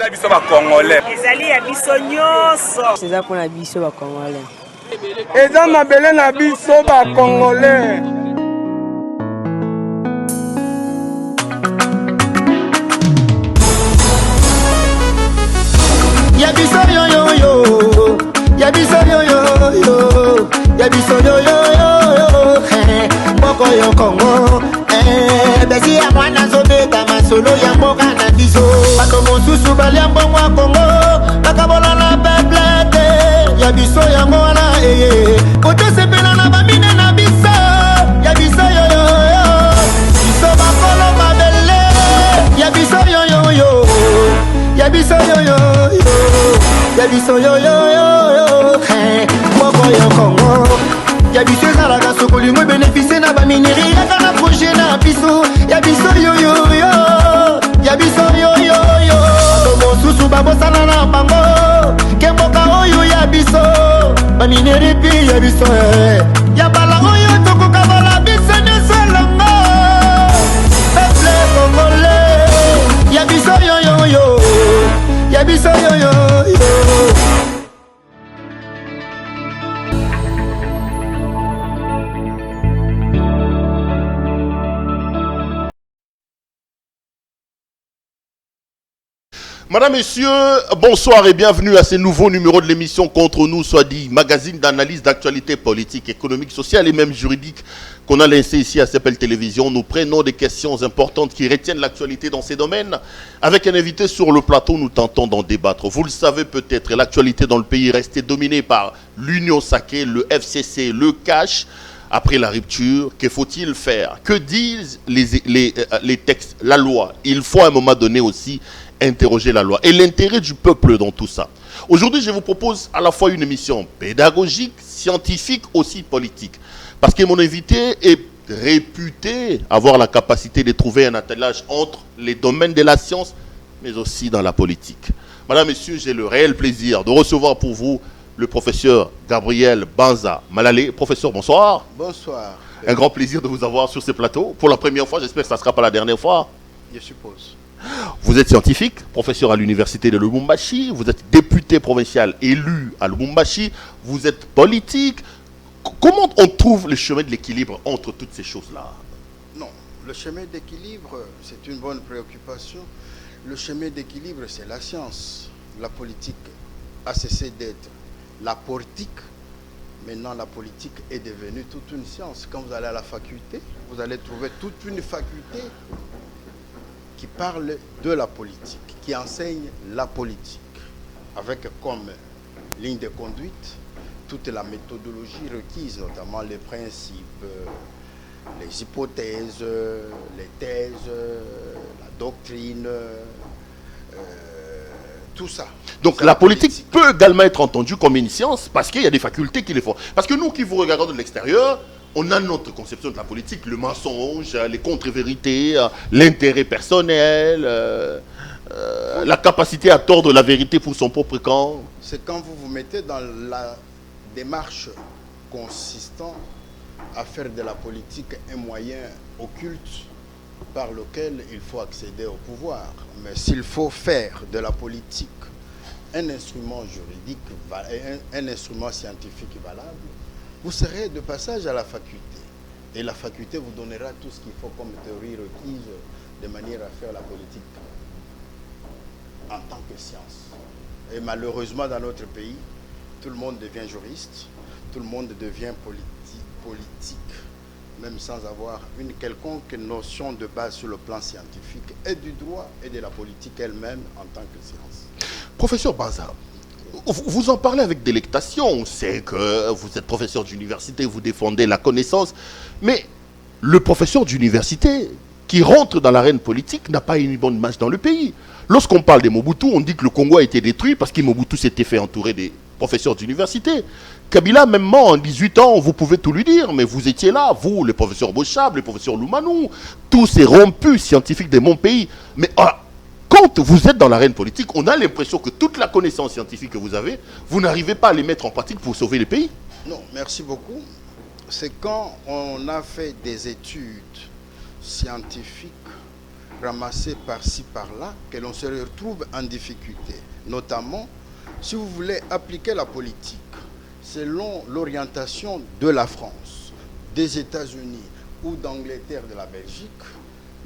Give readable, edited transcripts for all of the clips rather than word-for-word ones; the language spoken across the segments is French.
ezali ya biso nyonso. C'est ça pour la biso ba Congolais. Eza mabele na biso ba Congolais. Yabiso yo yo yo, yabiso yo yo yo, yabiso yo yo yo, moko yo Congo, besi ya mwana zobeta masolo ya mboka na biso. Bato mosusu balia mbongo ya Congo, bakabola na peuple, yabiso ya mwana koto sepela na bamine na biso, yabiso yo yo yo, biso bakolo mabele, yabiso yo yo yo, yabiso yo yo yo, yabiso yo yo yo, moko yo Congo. Yabiso ezalaka sokolingo bénéficie na bamineri yaka na projet na biso. Yabiso yo yo yo, yabiso yo yo yo, mosusu babosana na bango kemboka oyo yabiso bamineri pi yabiso yabala oyo tokoka bala biso nyonso elongo peuple congolais. Yabiso yo yo yo, yabiso yo yo yo. Madame, Messieurs, bonsoir et bienvenue à ce nouveau numéro de l'émission Contre nous, soit dit magazine d'analyse d'actualité politique, économique, sociale et même juridique qu'on a laissé ici à CPL Télévision. Nous prenons des questions importantes qui retiennent l'actualité dans ces domaines. Avec un invité sur le plateau, nous tentons d'en débattre. Vous le savez peut-être, l'actualité dans le pays est restée dominée par l'Union sacrée, le FCC, le cash. Après la rupture, que faut-il faire? Que disent les textes, la loi? Il faut à un moment donné aussi interroger la loi et l'intérêt du peuple dans tout ça. Aujourd'hui, je vous propose à la fois une émission pédagogique, scientifique, aussi politique. Parce que mon invité est réputé avoir la capacité de trouver un attelage entre les domaines de la science, mais aussi dans la politique. Madame, Messieurs, j'ai le réel plaisir de recevoir pour vous le professeur Gabriel Banza Malalé. Professeur, bonsoir. Bonsoir. Un grand plaisir de vous avoir sur ce plateau. Pour la première fois, j'espère que ça ne sera pas la dernière fois. Je suppose. Vous êtes scientifique, professeur à l'université de Lubumbashi, vous êtes député provincial élu à Lubumbashi, vous êtes politique. Comment on trouve le chemin de l'équilibre entre toutes ces choses-là? Non, le chemin d'équilibre, c'est une bonne préoccupation. Le chemin d'équilibre, c'est la science. La politique a cessé d'être la politique. Maintenant, la politique est devenue toute une science. Quand vous allez à la faculté, vous allez trouver toute une faculté qui parle de la politique, qui enseigne la politique, avec comme ligne de conduite toute la méthodologie requise, notamment les principes, les hypothèses, les thèses, la doctrine, tout ça. Donc la politique peut également être entendue comme une science parce qu'il y a des facultés qui le font. Parce que nous qui vous regardons de l'extérieur, on a notre conception de la politique, le mensonge, les contre-vérités, l'intérêt personnel, la capacité à tordre la vérité pour son propre camp. C'est quand vous vous mettez dans la démarche consistant à faire de la politique un moyen occulte par lequel il faut accéder au pouvoir. Mais s'il faut faire de la politique un instrument juridique, un instrument scientifique valable, vous serez de passage à la faculté. Et la faculté vous donnera tout ce qu'il faut comme théorie requise de manière à faire la politique en tant que science. Et malheureusement, dans notre pays, tout le monde devient juriste, tout le monde devient politique, même sans avoir une quelconque notion de base sur le plan scientifique et du droit et de la politique elle-même en tant que science. Professeur Banza, vous en parlez avec délectation, on sait que vous êtes professeur d'université, vous défendez la connaissance, mais le professeur d'université qui rentre dans l'arène politique n'a pas une bonne image dans le pays. Lorsqu'on parle de Mobutu, on dit que le Congo a été détruit parce que Mobutu s'était fait entourer des professeurs d'université. Kabila, même moi, en 18 ans, vous pouvez tout lui dire, mais vous étiez là, vous, le professeur Bochab, le professeur Loumanou, tous ces rompus scientifiques de mon pays. Mais quand vous êtes dans l'arène politique, on a l'impression que toute la connaissance scientifique que vous avez, vous n'arrivez pas à les mettre en pratique pour sauver le pays. Non, merci beaucoup. C'est quand on a fait des études scientifiques ramassés par-ci, par-là, que l'on se retrouve en difficulté. Notamment, si vous voulez appliquer la politique selon l'orientation de la France, des États-Unis ou d'Angleterre, de la Belgique,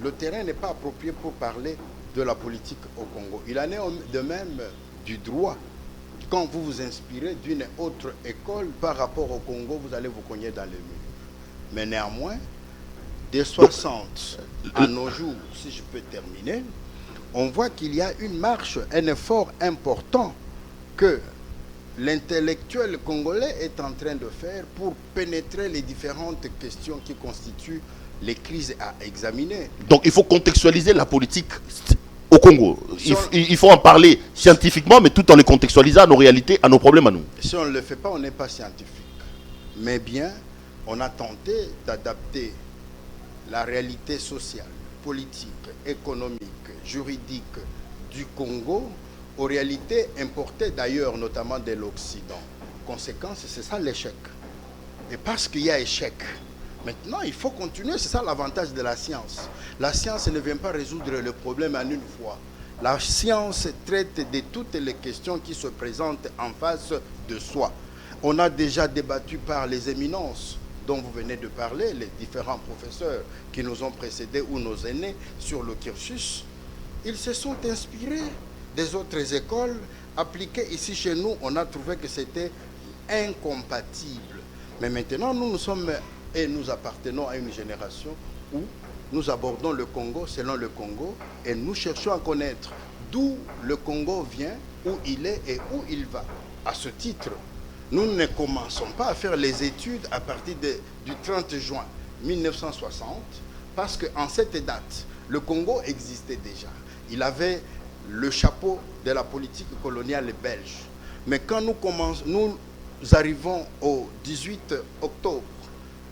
le terrain n'est pas approprié pour parler de la politique au Congo. Il en est de même du droit. Quand vous vous inspirez d'une autre école par rapport au Congo, vous allez vous cogner dans le mur. Mais néanmoins, des 60 à nos jours, si je peux terminer, on voit qu'il y a une marche, un effort important que l'intellectuel congolais est en train de faire pour pénétrer les différentes questions qui constituent les crises à examiner. Donc il faut contextualiser la politique au Congo. Il faut en parler scientifiquement, mais tout en les contextualisant à nos réalités, à nos problèmes à nous. Si on ne le fait pas, on n'est pas scientifique. Mais bien, on a tenté d'adapter la réalité sociale, politique, économique, juridique du Congo aux réalités importées d'ailleurs, notamment de l'Occident. Conséquence, c'est ça l'échec. Et parce qu'il y a échec, maintenant il faut continuer, c'est ça l'avantage de la science. La science ne vient pas résoudre le problème en une fois. La science traite de toutes les questions qui se présentent en face de soi. On a déjà débattu par les éminences dont vous venez de parler, les différents professeurs qui nous ont précédés ou nos aînés sur le cursus. Ils se sont inspirés des autres écoles appliquées ici chez nous. On a trouvé que c'était incompatible. Mais maintenant, nous sommes et nous appartenons à une génération où nous abordons le Congo selon le Congo et nous cherchons à connaître d'où le Congo vient, où il est et où il va. À ce titre, nous ne commençons pas à faire les études à partir du 30 juin 1960 parce qu'en cette date, le Congo existait déjà. Il avait le chapeau de la politique coloniale belge. Mais quand nous arrivons au 18 octobre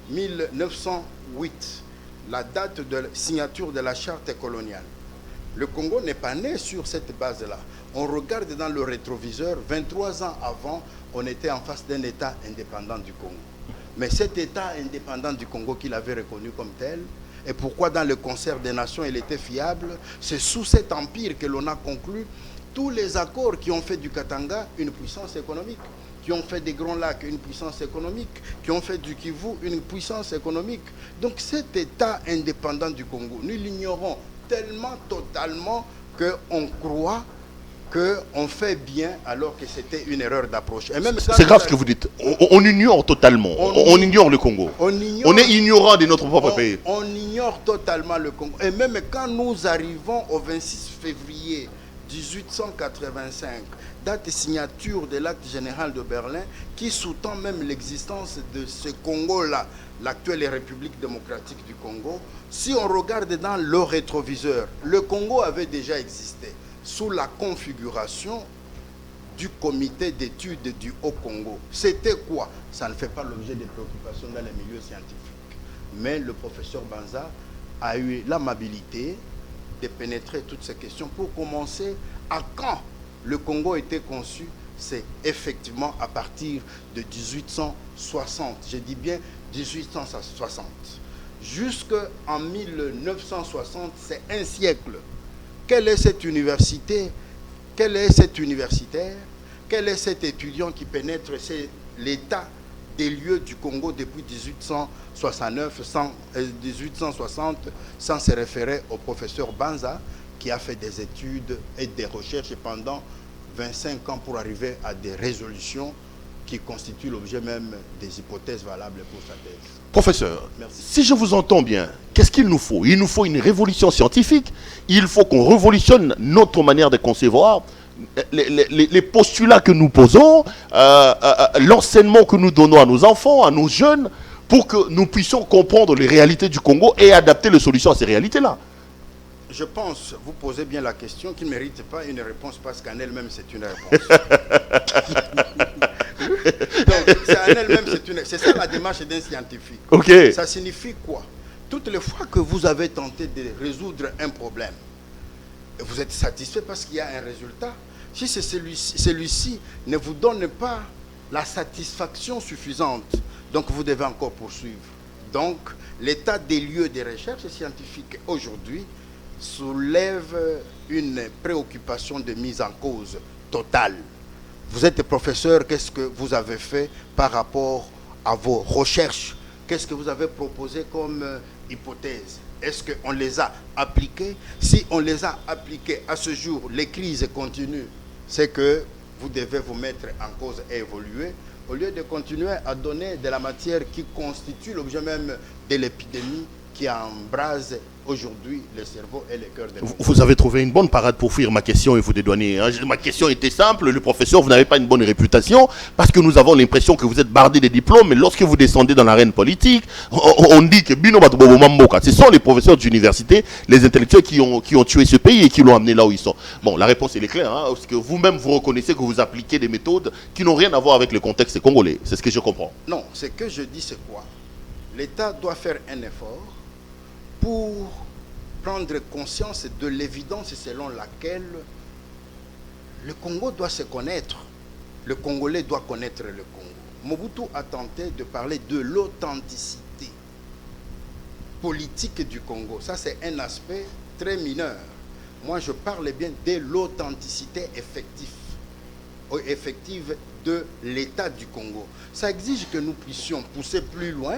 1908, la date de signature de la charte coloniale, le Congo n'est pas né sur cette base-là. On regarde dans le rétroviseur, 23 ans avant, on était en face d'un État indépendant du Congo. Mais cet État indépendant du Congo qu'il avait reconnu comme tel, et pourquoi dans le concert des nations il était fiable, c'est sous cet empire que l'on a conclu tous les accords qui ont fait du Katanga une puissance économique, qui ont fait des Grands Lacs une puissance économique, qui ont fait du Kivu une puissance économique. Donc cet État indépendant du Congo, nous l'ignorons tellement totalement qu'on croit qu'on fait bien alors que c'était une erreur d'approche. C'est grave ce que vous dites. On ignore totalement. On ignore le Congo. On est ignorant de notre propre pays. On ignore totalement le Congo. Et même quand nous arrivons au 26 février 1885, date de signature de l'acte général de Berlin, qui sous-tend même l'existence de ce Congo-là, l'actuelle République démocratique du Congo. Si on regarde dans le rétroviseur, le Congo avait déjà existé sous la configuration du comité d'études du Haut-Congo. C'était quoi? Ça ne fait pas l'objet de préoccupations dans les milieux scientifiques. Mais le professeur Banza a eu l'amabilité de pénétrer toutes ces questions pour commencer à quand le Congo était conçu. C'est effectivement à partir de 1860. Je dis bien 1860. Jusqu'en 1960, c'est un siècle. Quelle est cette université? Quel est cet universitaire? Quel est cet étudiant qui pénètre l'état des lieux du Congo depuis 1860 sans se référer au professeur Banza qui a fait des études et des recherches pendant 25 ans pour arriver à des résolutions qui constituent l'objet même des hypothèses valables pour sa thèse. Professeur, merci. Si je vous entends bien, qu'est-ce qu'il nous faut? Il nous faut une révolution scientifique. Il faut qu'on révolutionne notre manière de concevoir, les postulats que nous posons, l'enseignement que nous donnons à nos enfants, à nos jeunes, pour que nous puissions comprendre les réalités du Congo et adapter les solutions à ces réalités-là. Je pense, vous posez bien la question qui ne mérite pas une réponse parce qu'en elle-même c'est une réponse. Donc, c'est en elle-même, c'est ça la démarche d'un scientifique. Okay. Ça signifie quoi? Toutes les fois que vous avez tenté de résoudre un problème, vous êtes satisfait parce qu'il y a un résultat. Si celui-ci ne vous donne pas la satisfaction suffisante, donc vous devez encore poursuivre. Donc, l'état des lieux des recherches scientifiques aujourd'hui soulève une préoccupation de mise en cause totale. Vous êtes professeur, qu'est-ce que vous avez fait par rapport à vos recherches? Qu'est-ce que vous avez proposé comme hypothèse? Est-ce qu'on les a appliquées? Si on les a appliquées à ce jour, les crises continuent, c'est que vous devez vous mettre en cause et évoluer, au lieu de continuer à donner de la matière qui constitue l'objet même de l'épidémie qui embrase aujourd'hui le cerveau et le cœur des gens. Vous avez trouvé une bonne parade pour fuir ma question et vous dédouaner. Ma question était simple, le professeur, vous n'avez pas une bonne réputation parce que nous avons l'impression que vous êtes bardé des diplômes, mais lorsque vous descendez dans l'arène politique, on dit que Bino Batobobo Mamboka, ce sont les professeurs d'université, les intellectuels qui ont tué ce pays et qui l'ont amené là où ils sont. Bon, la réponse elle est claire, hein, parce que vous-même vous reconnaissez que vous appliquez des méthodes qui n'ont rien à voir avec le contexte congolais. C'est ce que je comprends. Non, ce que je dis c'est quoi? L'État doit faire un effort pour prendre conscience de l'évidence selon laquelle le Congo doit se connaître. Le Congolais doit connaître le Congo. Mobutu a tenté de parler de l'authenticité politique du Congo. Ça, c'est un aspect très mineur. Moi, je parle bien de l'authenticité effective de l'État du Congo. Ça exige que nous puissions pousser plus loin,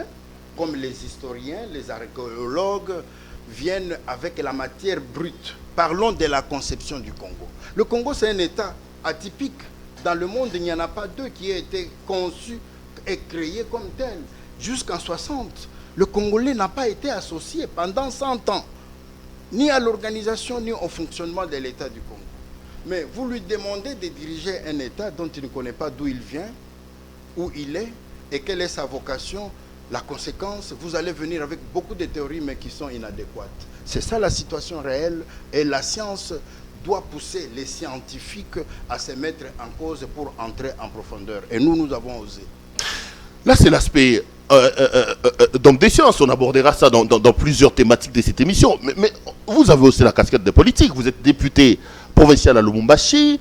comme les historiens, les archéologues viennent avec la matière brute. Parlons de la conception du Congo. Le Congo, c'est un État atypique. Dans le monde, il n'y en a pas deux qui aient été conçus et créés comme tels. Jusqu'en 60, le Congolais n'a pas été associé pendant 100 ans, ni à l'organisation, ni au fonctionnement de l'État du Congo. Mais vous lui demandez de diriger un État dont il ne connaît pas d'où il vient, où il est, et quelle est sa vocation. La conséquence, vous allez venir avec beaucoup de théories, mais qui sont inadéquates. C'est ça la situation réelle, et la science doit pousser les scientifiques à se mettre en cause pour entrer en profondeur. Et nous avons osé. Là, c'est l'aspect donc des sciences. On abordera ça dans plusieurs thématiques de cette émission. Mais vous avez aussi la casquette de politique. Vous êtes député provincial à Lubumbashi,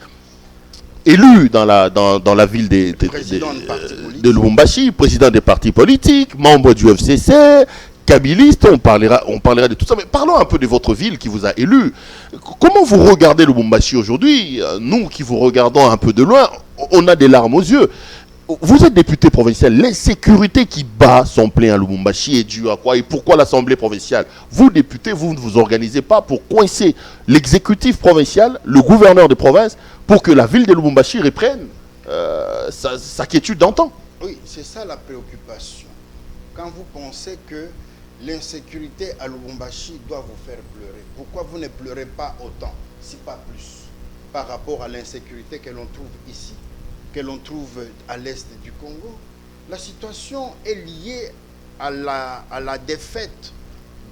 élu dans la ville de Lubumbashi, président des partis politiques, membre du FCC, kabiliste, on parlera de tout ça. Mais parlons un peu de votre ville qui vous a élu. Comment vous regardez Lubumbashi aujourd'hui? Nous qui vous regardons un peu de loin, on a des larmes aux yeux. Vous êtes député provincial, l'insécurité qui bat son plein à Lubumbashi est due à quoi? Et pourquoi l'Assemblée provinciale? Vous, député, vous ne vous organisez pas pour coincer l'exécutif provincial, le gouverneur de province, pour que la ville de Lubumbashi reprenne sa quiétude d'antan? Oui, c'est ça la préoccupation. Quand vous pensez que l'insécurité à Lubumbashi doit vous faire pleurer, pourquoi vous ne pleurez pas autant, si pas plus, par rapport à l'insécurité que l'on trouve ici, que l'on trouve à l'est du Congo? La situation est liée à la défaite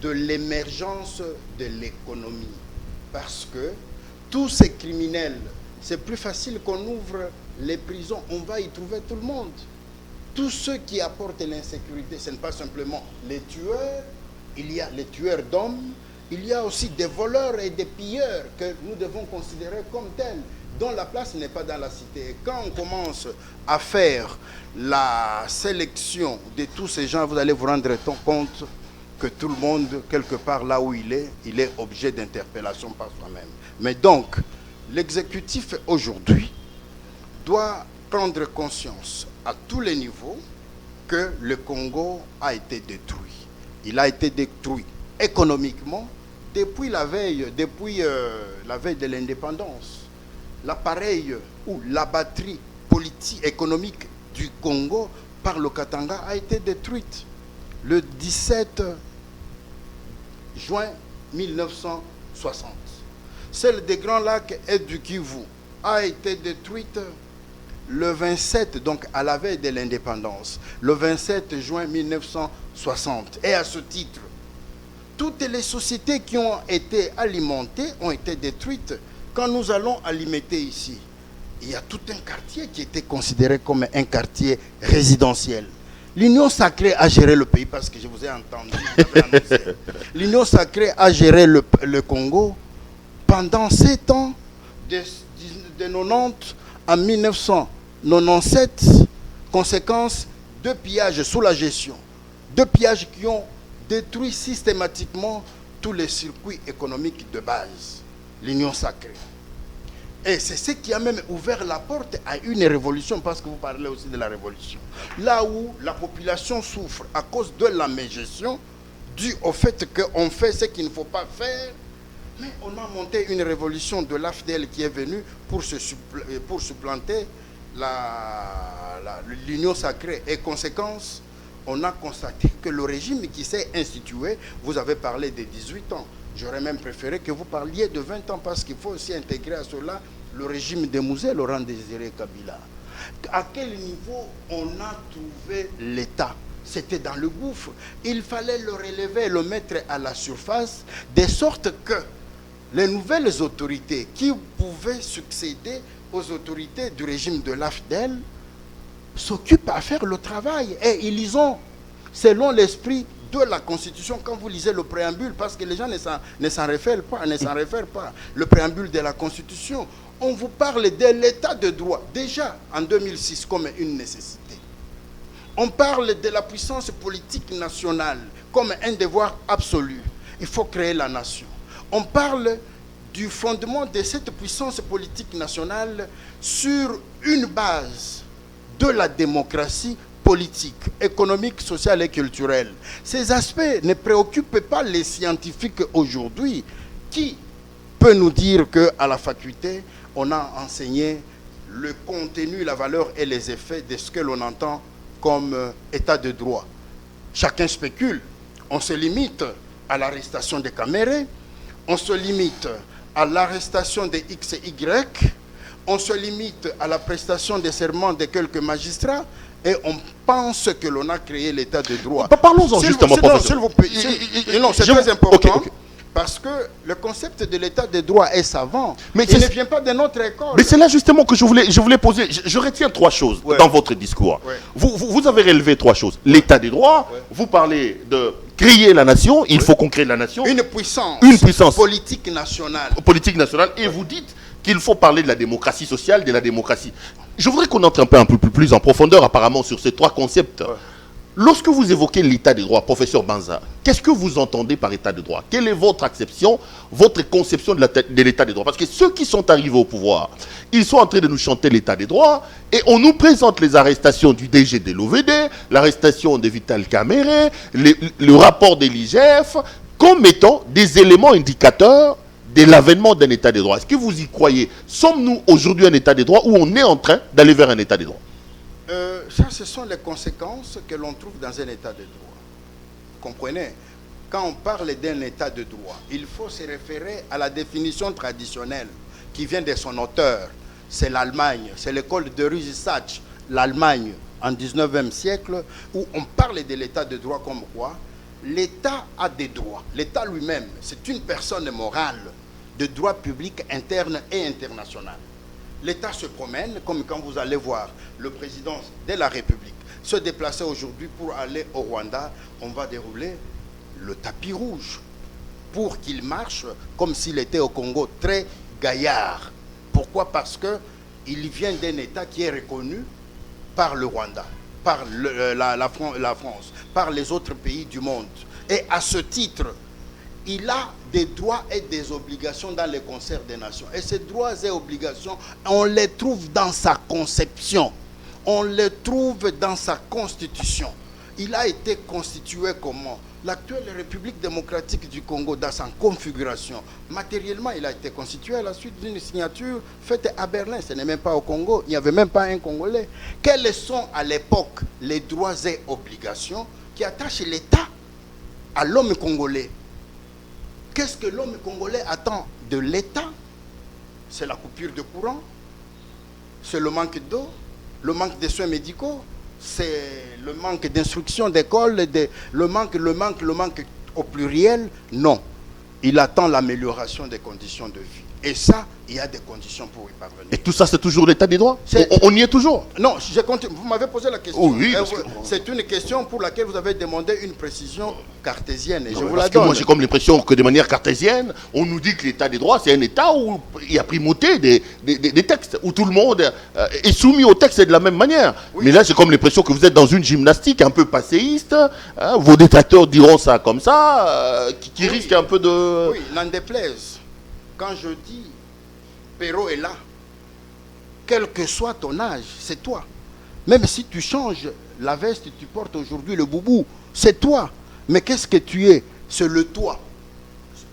de l'émergence de l'économie. Parce que tous ces criminels, c'est plus facile qu'on ouvre les prisons, on va y trouver tout le monde. Tous ceux qui apportent l'insécurité, ce n'est pas simplement les tueurs, il y a les tueurs d'hommes, il y a aussi des voleurs et des pilleurs que nous devons considérer comme tels, dont la place n'est pas dans la cité. Et quand on commence à faire la sélection de tous ces gens, vous allez vous rendre compte que tout le monde, quelque part là où il est objet d'interpellation par soi-même. Mais donc, l'exécutif aujourd'hui doit prendre conscience à tous les niveaux que le Congo a été détruit. Il a été détruit économiquement depuis la veille de l'indépendance. L'appareil ou la batterie politique économique du Congo par le Katanga a été détruite le 17 juin 1960. Celle des Grands Lacs et du Kivu a été détruite le 27, donc à la veille de l'indépendance, le 27 juin 1960. Et à ce titre, toutes les sociétés qui ont été alimentées ont été détruites. Quand nous allons alimenter ici, il y a tout un quartier qui était considéré comme un quartier résidentiel. L'Union sacrée a géré le pays, parce que je vous ai entendu. L'Union sacrée a géré le Congo pendant 7 ans, de 90 à 1997, conséquence de pillages sous la gestion. De pillages qui ont détruit systématiquement tous les circuits économiques de base, l'union sacrée. Et c'est ce qui a même ouvert la porte à une révolution, parce que vous parlez aussi de la révolution. Là où la population souffre à cause de la mégestion, dû au fait qu'on fait ce qu'il ne faut pas faire, mais on a monté une révolution de l'AFDL qui est venue pour supplanter l'union sacrée. Et conséquence, on a constaté que le régime qui s'est institué, vous avez parlé des 18 ans, j'aurais même préféré que vous parliez de 20 ans, parce qu'il faut aussi intégrer à cela le régime de Mouzé, Laurent Désiré Kabila. À quel niveau on a trouvé l'État? C'était dans le gouffre. Il fallait le relever, le mettre à la surface, de sorte que les nouvelles autorités qui pouvaient succéder aux autorités du régime de l'AFDEL s'occupent à faire le travail. Et ils y ont, selon l'esprit de la Constitution, quand vous lisez le préambule, parce que les gens ne s'en réfèrent pas, le préambule de la Constitution, on vous parle de l'état de droit, déjà en 2006 comme une nécessité. On parle de la puissance politique nationale comme un devoir absolu. Il faut créer la nation. On parle du fondement de cette puissance politique nationale sur une base de la démocratie politique, économique, sociale et culturelle. Ces aspects ne préoccupent pas les scientifiques aujourd'hui. Qui peut nous dire qu'à la faculté, on a enseigné le contenu, la valeur et les effets de ce que l'on entend comme état de droit? Chacun spécule. On se limite à l'arrestation des Camérés, on se limite à l'arrestation des X et Y, on se limite à la prestation des serments de quelques magistrats, et on pense que l'on a créé l'état de droit. Parlons-en justement, s'il vous plaît. Non, c'est très important. Okay. Parce que le concept de l'état de droit est savant. Mais il ne vient pas de notre école. Mais c'est là justement que je voulais poser. Je retiens trois choses dans votre discours. Ouais. Vous avez relevé trois choses. L'état de droit, vous parlez de créer la nation, il faut qu'on crée la nation. Une puissance politique nationale. Et vous dites qu'il faut parler de la démocratie sociale, de la démocratie. Je voudrais qu'on entre un peu plus en profondeur apparemment sur ces trois concepts. Ouais. Lorsque vous évoquez l'état de droit, professeur Banza, qu'est-ce que vous entendez par état de droit? Quelle est votre acception, votre conception de l'état de droit? Parce que ceux qui sont arrivés au pouvoir, ils sont en train de nous chanter l'état de droit et on nous présente les arrestations du DG de l'OVD, l'arrestation de Vital Kamere, le rapport de l'IGF, comme étant des éléments indicateurs de l'avènement d'un état de droit. Est-ce que vous y croyez? Sommes-nous aujourd'hui un état de droit ou on est en train d'aller vers un état de droit? Ça, ce sont les conséquences que l'on trouve dans un état de droit. Comprenez? Quand on parle d'un état de droit, il faut se référer à la définition traditionnelle qui vient de son auteur. C'est l'Allemagne, c'est l'école de Rüsach, l'Allemagne, en 19e siècle, où on parle de l'état de droit comme quoi l'État a des droits. L'État lui-même, c'est une personne morale de droit public interne et international. L'État se promène, comme quand vous allez voir le président de la République se déplacer aujourd'hui pour aller au Rwanda, on va dérouler le tapis rouge pour qu'il marche comme s'il était au Congo, très gaillard. Pourquoi? Parce qu'il vient d'un État qui est reconnu par le Rwanda, par la France, par les autres pays du monde. Et à ce titre, il a des droits et des obligations dans le concert des nations. Et ces droits et obligations, on les trouve dans sa conception. On les trouve dans sa constitution. Il a été constitué comment? L'actuelle République démocratique du Congo, dans sa configuration, matériellement, il a été constitué à la suite d'une signature faite à Berlin. Ce n'est même pas au Congo. Il n'y avait même pas un Congolais. Quels sont à l'époque les droits et obligations qui attachent l'État à l'homme congolais? Qu'est-ce que l'homme congolais attend de l'État? C'est la coupure de courant, c'est le manque d'eau, le manque de soins médicaux, c'est le manque d'instruction d'école, le manque au pluriel. Non, il attend l'amélioration des conditions de vie. Et ça, il y a des conditions pour y parvenir. Et tout ça, c'est toujours l'état des droits? On y est toujours? Non, vous m'avez posé la question. Oui, c'est une question pour laquelle vous avez demandé une précision cartésienne. Et je vous la parce que donne. moi, j'ai comme l'impression que de manière cartésienne, on nous dit que l'état des droits, c'est un état où il y a primauté des textes, où tout le monde est soumis aux textes de la même manière. Oui. Mais là, j'ai comme l'impression que vous êtes dans une gymnastique un peu passéiste. Hein, vos détracteurs diront ça comme ça, qui risque un peu de... Oui, n'en déplaise. Quand je dis Perrault est là, quel que soit ton âge, c'est toi. Même si tu changes la veste, tu portes aujourd'hui le boubou, c'est toi. Mais qu'est-ce que tu es? C'est le toi.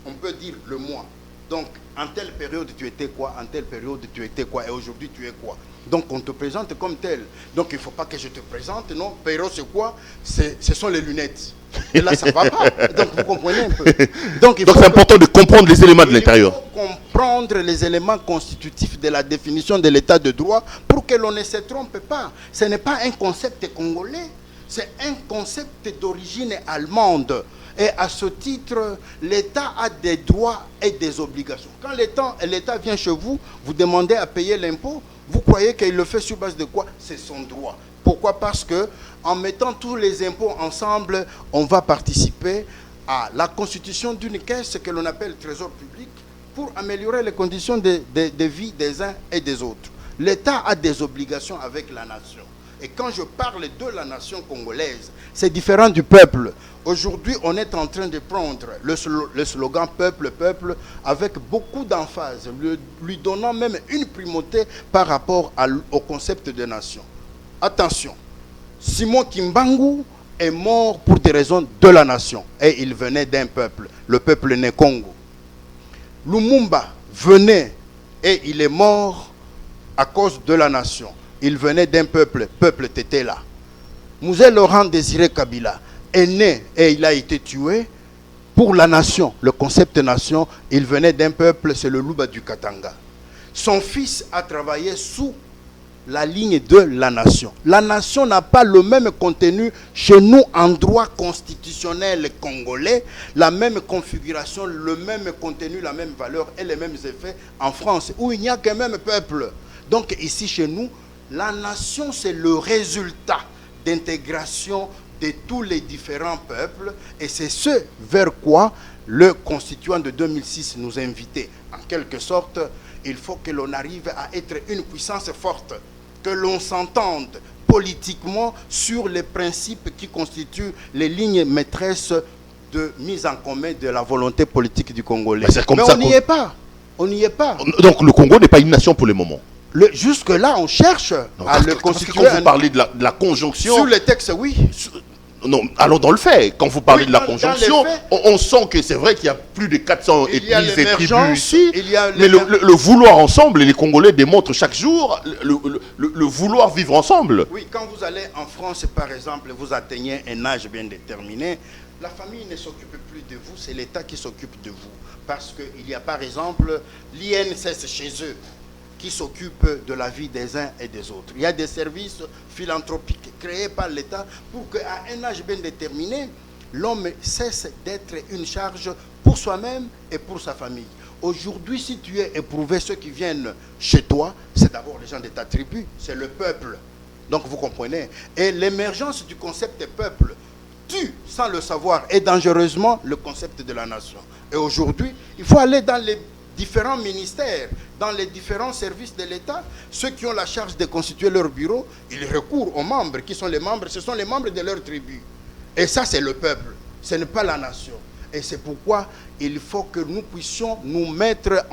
On peut dire le moi. Donc, en telle période, tu étais quoi? En telle période, tu étais quoi? Et aujourd'hui, tu es quoi? Donc, on te présente comme tel. Donc, il ne faut pas que je te présente. Non, Perrault, c'est quoi? Ce sont les lunettes. Et là, ça ne va pas. Donc, vous comprenez un peu. Donc, c'est important de comprendre les éléments de l'intérieur. Il faut comprendre les éléments constitutifs de la définition de l'état de droit pour que l'on ne se trompe pas. Ce n'est pas un concept congolais, c'est un concept d'origine allemande. Et à ce titre, l'État a des droits et des obligations. Quand l'État vient chez vous, vous demandez à payer l'impôt, vous croyez qu'il le fait sur base de quoi? C'est son droit. Pourquoi? Parce que en mettant tous les impôts ensemble, on va participer à la constitution d'une caisse que l'on appelle trésor public pour améliorer les conditions de vie des uns et des autres. L'État a des obligations avec la nation. Et quand je parle de la nation congolaise, c'est différent du peuple. Aujourd'hui, on est en train de prendre le slogan « Peuple, peuple » avec beaucoup d'emphase, lui donnant même une primauté par rapport au concept de nation. Attention, Simon Kimbangu est mort pour des raisons de la nation. Et il venait d'un peuple, le peuple né Congo. Lumumba venait et il est mort à cause de la nation. Il venait d'un peuple, peuple Tétéla. Mouzé Laurent Désiré Kabila est né et il a été tué pour la nation. Le concept nation, il venait d'un peuple, c'est le Luba du Katanga. Son fils a travaillé sous la ligne de la nation. La nation n'a pas le même contenu chez nous en droit constitutionnel congolais, la même configuration, le même contenu, la même valeur et les mêmes effets en France, où il n'y a qu'un même peuple. Donc ici chez nous, la nation c'est le résultat d'intégration de tous les différents peuples et c'est ce vers quoi le constituant de 2006 nous invitait. En quelque sorte, il faut que l'on arrive à être une puissance forte, que l'on s'entende politiquement sur les principes qui constituent les lignes maîtresses de mise en commun de la volonté politique du Congolais. Mais on n'y est pas. On n'y est pas. Donc le Congo n'est pas une nation pour le moment. Jusque-là, on cherche à le constituer. Quand vous parlez de la conjonction... Sur les textes, oui. Non, allons dans le fait. Quand vous parlez de la conjonction, on sent que c'est vrai qu'il y a plus de 400 ethnies et tribus ici. Mais le vouloir ensemble, et les Congolais démontrent chaque jour le vouloir vivre ensemble. Oui, quand vous allez en France, par exemple, vous atteignez un âge bien déterminé, la famille ne s'occupe plus de vous, c'est l'État qui s'occupe de vous. Parce qu'il y a par exemple l'INSS chez eux, qui s'occupe de la vie des uns et des autres. Il y a des services philanthropiques créés par l'État pour qu'à un âge bien déterminé, l'homme cesse d'être une charge pour soi-même et pour sa famille. Aujourd'hui, si tu es éprouvé, ceux qui viennent chez toi, c'est d'abord les gens de ta tribu, c'est le peuple. Donc vous comprenez. Et l'émergence du concept peuple tue, sans le savoir, et dangereusement le concept de la nation. Et aujourd'hui, il faut aller dans les différents ministères, dans les différents services de l'État, ceux qui ont la charge de constituer leur bureau, ils recourent aux membres. Qui sont les membres? Ce sont les membres de leur tribu. Et ça, c'est le peuple. Ce n'est pas la nation. Et c'est pourquoi il faut que nous puissions nous mettre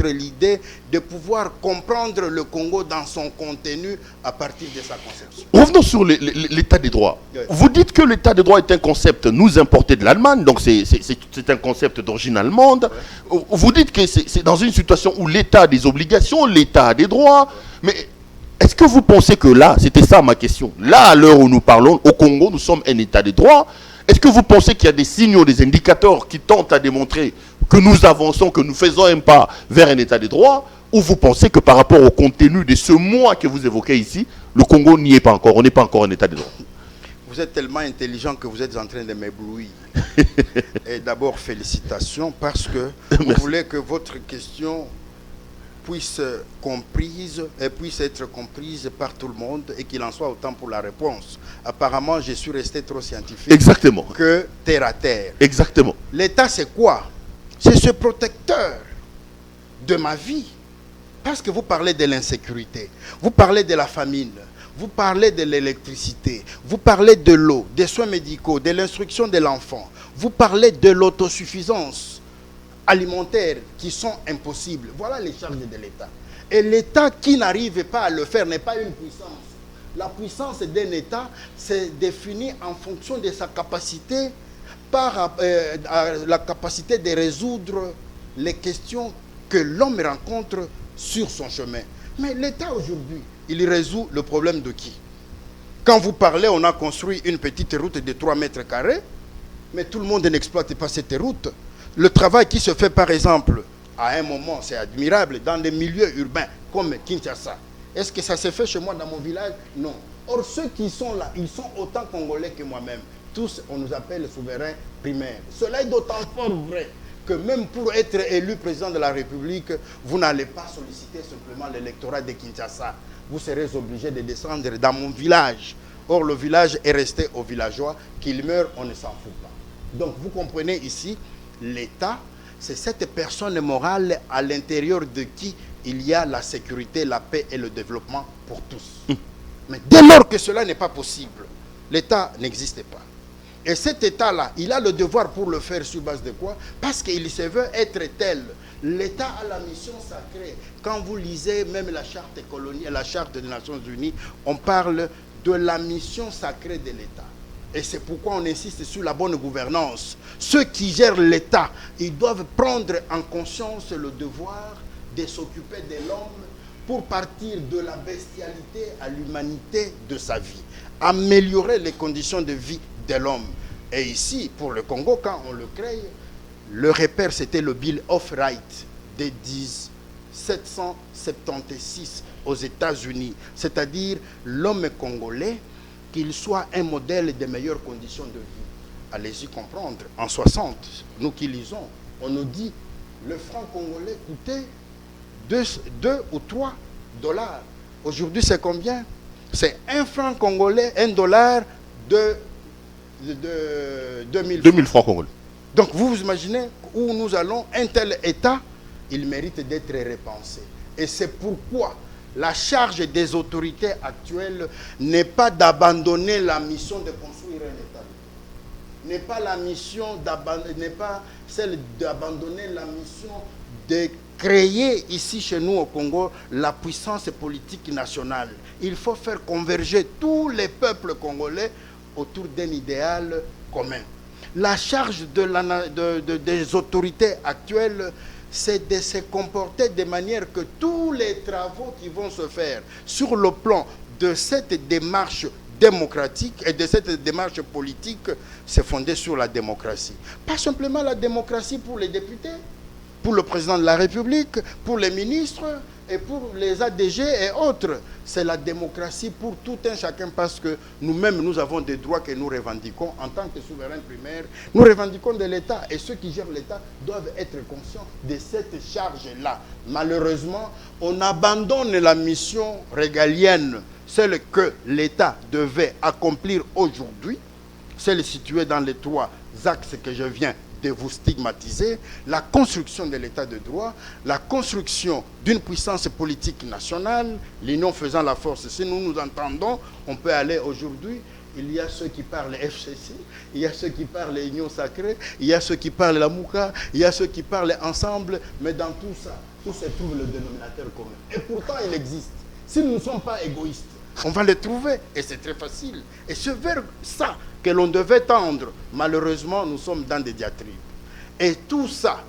l'idée de pouvoir comprendre le Congo dans son contenu à partir de sa conception. Revenons sur l'état des droits. Oui. Vous dites que l'état des droits est un concept nous importé de l'Allemagne, donc c'est un concept d'origine allemande. Oui. Vous dites que c'est dans une situation où l'État a des obligations, l'État a des droits, mais est-ce que vous pensez que là, c'était ça ma question, là à l'heure où nous parlons, au Congo, nous sommes un État des droits. Est-ce que vous pensez qu'il y a des signaux, des indicateurs qui tentent à démontrer que nous avançons, que nous faisons un pas vers un état de droit, ou vous pensez que par rapport au contenu de ce mois que vous évoquez ici, le Congo n'y est pas encore, on n'est pas encore un état de droit? Vous vous êtes tellement intelligent que vous êtes en train de m'éblouir. Et d'abord, félicitations parce que vous voulez que votre question puisse être comprise par tout le monde et qu'il en soit autant pour la réponse. Apparemment, je suis resté trop scientifique. Exactement. Que terre à terre. Exactement. L'État, c'est quoi? C'est ce protecteur de ma vie. Parce que vous parlez de l'insécurité, vous parlez de la famine, vous parlez de l'électricité, vous parlez de l'eau, des soins médicaux, de l'instruction de l'enfant, vous parlez de l'autosuffisance alimentaire qui sont impossibles. Voilà les charges de l'État. Et l'État qui n'arrive pas à le faire n'est pas une puissance. La puissance d'un État, c'est défini en fonction de sa capacité, la capacité de résoudre les questions que l'homme rencontre sur son chemin. Mais l'État aujourd'hui, il résout le problème de qui? Quand vous parlez, on a construit une petite route de 3 mètres carrés, mais tout le monde n'exploite pas cette route. Le travail qui se fait, par exemple, à un moment, c'est admirable, dans des milieux urbains comme Kinshasa. Est-ce que ça s'est fait chez moi dans mon village? Non. Or, ceux qui sont là, ils sont autant congolais que moi-même. Tous, on nous appelle souverains primaires. Cela est d'autant fort vrai que même pour être élu président de la République, vous n'allez pas solliciter simplement l'électorat de Kinshasa. Vous serez obligé de descendre dans mon village. Or, le village est resté aux villageois. Qu'il meure, on ne s'en fout pas. Donc, vous comprenez ici, l'État, c'est cette personne morale à l'intérieur de qui il y a la sécurité, la paix et le développement pour tous. Mais dès lors que cela n'est pas possible, l'État n'existe pas. Et cet État-là, il a le devoir pour le faire sur base de quoi? Parce qu'il se veut être tel. L'État a la mission sacrée. Quand vous lisez même la charte coloniale, la charte des Nations Unies, on parle de la mission sacrée de l'État. Et c'est pourquoi on insiste sur la bonne gouvernance. Ceux qui gèrent l'État, ils doivent prendre en conscience le devoir de s'occuper de l'homme pour partir de la bestialité à l'humanité de sa vie. Améliorer les conditions de vie de l'homme. Et ici, pour le Congo, quand on le crée, le repère, c'était le Bill of Rights de 1776 aux États-Unis. C'est-à-dire l'homme congolais, qu'il soit un modèle de meilleures conditions de vie. Allez-y comprendre. En 60, nous qui lisons, on nous dit le franc congolais coûtait 2 ou 3 dollars. Aujourd'hui, c'est combien? C'est 1 franc congolais, 1 dollar de 2000 francs congolais. Donc vous vous imaginez où nous allons, un tel État, il mérite d'être repensé. Et c'est pourquoi la charge des autorités actuelles n'est pas d'abandonner la mission de construire un État. N'est pas la mission n'est pas celle d'abandonner la mission de créer ici chez nous au Congo la puissance politique nationale. Il faut faire converger tous les peuples congolais autour d'un idéal commun. La charge des autorités actuelles, c'est de se comporter de manière que tous les travaux qui vont se faire sur le plan de cette démarche démocratique et de cette démarche politique, c'est fondé sur la démocratie. Pas simplement la démocratie pour les députés, pour le président de la République, pour les ministres et pour les ADG et autres. C'est la démocratie pour tout un chacun parce que nous-mêmes, nous avons des droits que nous revendiquons en tant que souverains primaires. Nous revendiquons de l'État et ceux qui gèrent l'État doivent être conscients de cette charge-là. Malheureusement, on abandonne la mission régalienne, celle que l'État devait accomplir aujourd'hui, celle située dans les 3 axes que je viens de vous stigmatiser, la construction de l'état de droit, la construction d'une puissance politique nationale, l'union faisant la force. Si nous nous entendons, on peut aller aujourd'hui, il y a ceux qui parlent FCC, il y a ceux qui parlent Union sacrée, il y a ceux qui parlent la Mouka, il y a ceux qui parlent ensemble, mais dans tout ça, tout se trouve le dénominateur commun. Et pourtant, il existe. Si nous ne sommes pas égoïstes, on va les trouver, et c'est très facile. Et c'est vers ça que l'on devait tendre. Malheureusement, nous sommes dans des diatribes. Et tout ça,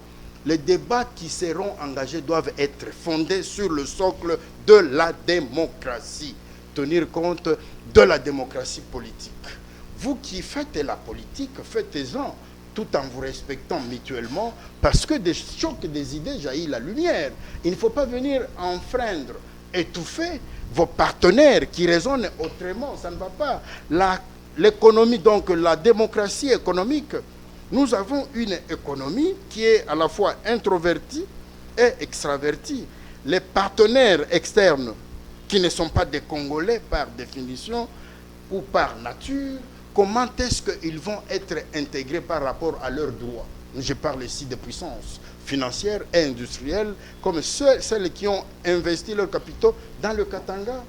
les débats qui seront engagés doivent être fondés sur le socle de la démocratie. Tenir compte de la démocratie politique. Vous qui faites la politique, faites-en tout en vous respectant mutuellement, parce que des chocs des idées jaillit la lumière. Il ne faut pas venir enfreindre, étouffer vos partenaires qui raisonnent autrement, ça ne va pas. l'économie, donc la démocratie économique, nous avons une économie qui est à la fois introvertie et extravertie. Les partenaires externes qui ne sont pas des Congolais par définition ou par nature, comment est-ce qu'ils vont être intégrés par rapport à leurs droits? Je parle ici des puissances financières et industrielles, comme celles qui ont investi leurs capitaux dans le Katanga,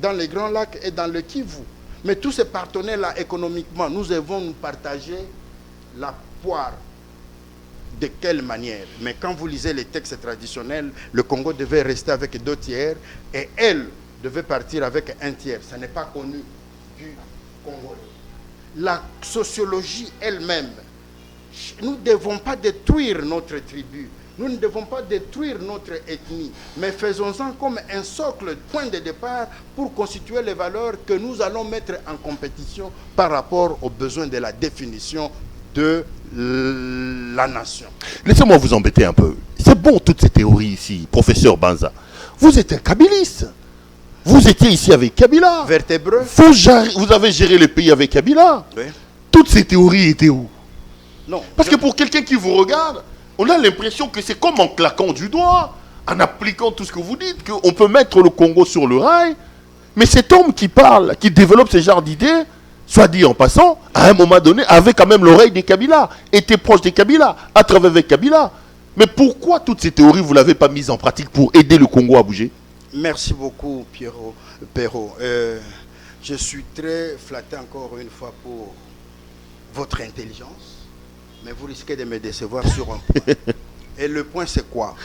dans les Grands Lacs et dans le Kivu. Mais tous ces partenaires-là, économiquement, nous devons nous partager la poire. De quelle manière? Mais quand vous lisez les textes traditionnels, le Congo devait rester avec 2 tiers et elle devait partir avec 1 tiers. Ça n'est pas connu du Congolais. La sociologie elle-même, nous ne devons pas détruire notre tribu, nous ne devons pas détruire notre ethnie, mais faisons-en comme un socle, point de départ pour constituer les valeurs que nous allons mettre en compétition par rapport aux besoins de la définition de la nation. Laissez-moi vous embêter un peu. C'est bon toutes ces théories ici, professeur Banza. Vous êtes un kabiliste. Vous étiez ici avec Kabila. Vertébreux. Vous avez géré le pays avec Kabila. Oui. Toutes ces théories étaient où? Non. Parce que pour quelqu'un qui vous regarde, on a l'impression que c'est comme en claquant du doigt, en appliquant tout ce que vous dites, qu'on peut mettre le Congo sur le rail. Mais cet homme qui parle, qui développe ce genre d'idées, soit dit en passant, à un moment donné, avait quand même l'oreille des Kabila, était proche des Kabila, a travaillé avec Kabila. Mais pourquoi toutes ces théories, vous ne l'avez pas mises en pratique pour aider le Congo à bouger? Merci beaucoup, Perrault. Je suis très flatté encore une fois pour votre intelligence, mais vous risquez de me décevoir sur un point. Et le point, c'est quoi?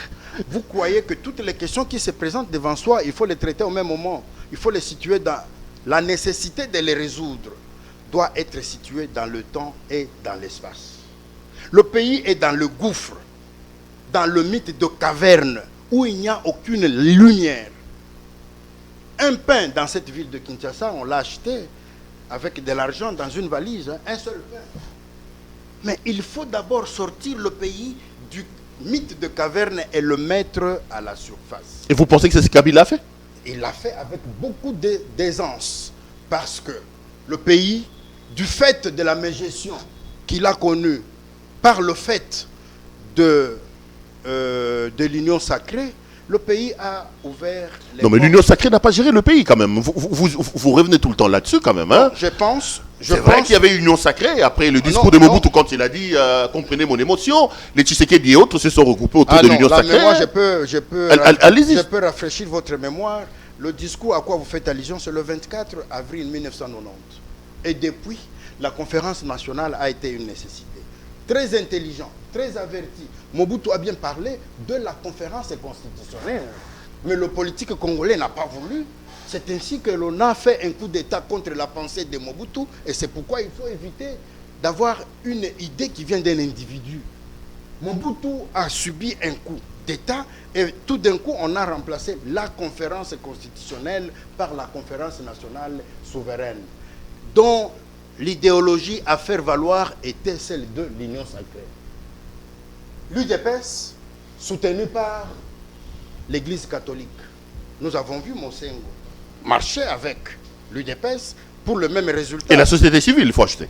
Vous croyez que toutes les questions qui se présentent devant soi, il faut les traiter au même moment. Il faut les situer dans la nécessité de les résoudre. Doit être situé dans le temps et dans l'espace. Le pays est dans le gouffre, dans le mythe de caverne, où il n'y a aucune lumière. Un pain dans cette ville de Kinshasa, on l'a acheté avec de l'argent dans une valise, un seul pain. Mais il faut d'abord sortir le pays du mythe de caverne et le mettre à la surface. Et vous pensez que c'est ce que Kabila a fait? Il l'a fait avec beaucoup d'aisance, parce que le pays, du fait de la mégestion qu'il a connue, par le fait de l'union sacrée, le pays a ouvert les Non, mais portes. l'union sacrée n'a pas géré le pays quand même. Vous revenez tout le temps là-dessus quand même. Hein? Je pense... C'est vrai qu'il y avait une union sacrée. Après le discours de Mobutu, quand il a dit comprenez mon émotion, les Tshisekedi et autres se sont regroupés autour de l'union sacrée. Moi, je peux rafraîchir votre mémoire. Le discours à quoi vous faites allusion, c'est le 24 avril 1990. Et depuis, la conférence nationale a été une nécessité. Très intelligent, très averti. Mobutu a bien parlé de la conférence constitutionnelle. Mais le politique congolais n'a pas voulu. C'est ainsi que l'on a fait un coup d'État contre la pensée de Mobutu. Et c'est pourquoi il faut éviter d'avoir une idée qui vient d'un individu. Mobutu a subi un coup d'État et tout d'un coup, on a remplacé la conférence constitutionnelle par la conférence nationale souveraine, dont l'idéologie à faire valoir était celle de l'union sacrée. L'UDPS, soutenu par l'Église catholique. Nous avons vu Monsengo marcher avec l'UDPS pour le même résultat. Et la société civile, il faut acheter.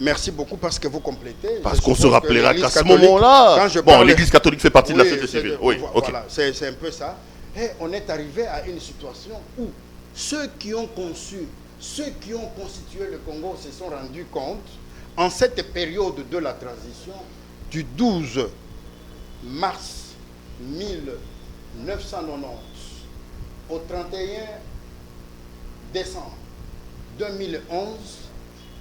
Merci beaucoup parce que vous complétez. Parce qu'on se rappellera qu'à ce moment-là, bon, l'Église catholique fait partie de la société civile. Oui, voilà, c'est un peu ça. Et on est arrivé à une situation où ceux qui ont conçu, ceux qui ont constitué le Congo se sont rendus compte, en cette période de la transition, du 12 mars 1990 au 31 décembre 2011,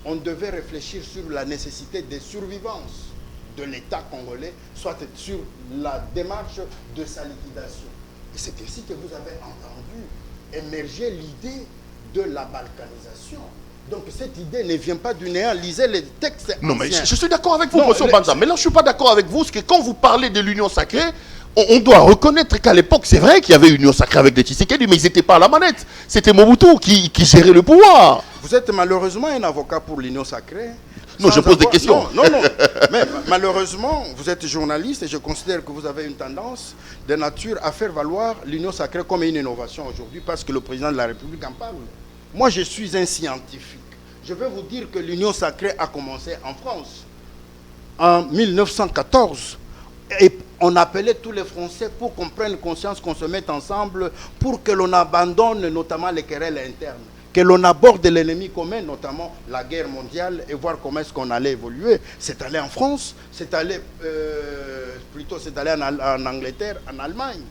on devait réfléchir sur la nécessité de survivance de l'État congolais, soit sur la démarche de sa liquidation. Et c'est ainsi que vous avez entendu émerger l'idée de la balkanisation. Donc cette idée ne vient pas du néant. Lisez les textes Non, anciens. mais je suis d'accord avec vous, professeur Banza. Mais là, je ne suis pas d'accord avec vous, parce que quand vous parlez de l'union sacrée, on doit reconnaître qu'à l'époque, c'est vrai qu'il y avait une union sacrée avec les Tshisekedi, mais ils n'étaient pas à la manette. C'était Mobutu qui gérait le pouvoir. Vous êtes malheureusement un avocat pour l'union sacrée. Non, je pose des questions. Non. Mais malheureusement, vous êtes journaliste et je considère que vous avez une tendance de nature à faire valoir l'union sacrée comme une innovation aujourd'hui parce que le président de la République en parle. Moi, je suis un scientifique. Je vais vous dire que l'union sacrée a commencé en France en 1914. Et on appelait tous les Français pour qu'on prenne conscience, qu'on se mette ensemble pour que l'on abandonne notamment les querelles internes, que l'on aborde l'ennemi commun, notamment la guerre mondiale, et voir comment est-ce qu'on allait évoluer. C'est allé en France, c'est allé en Angleterre, en Allemagne.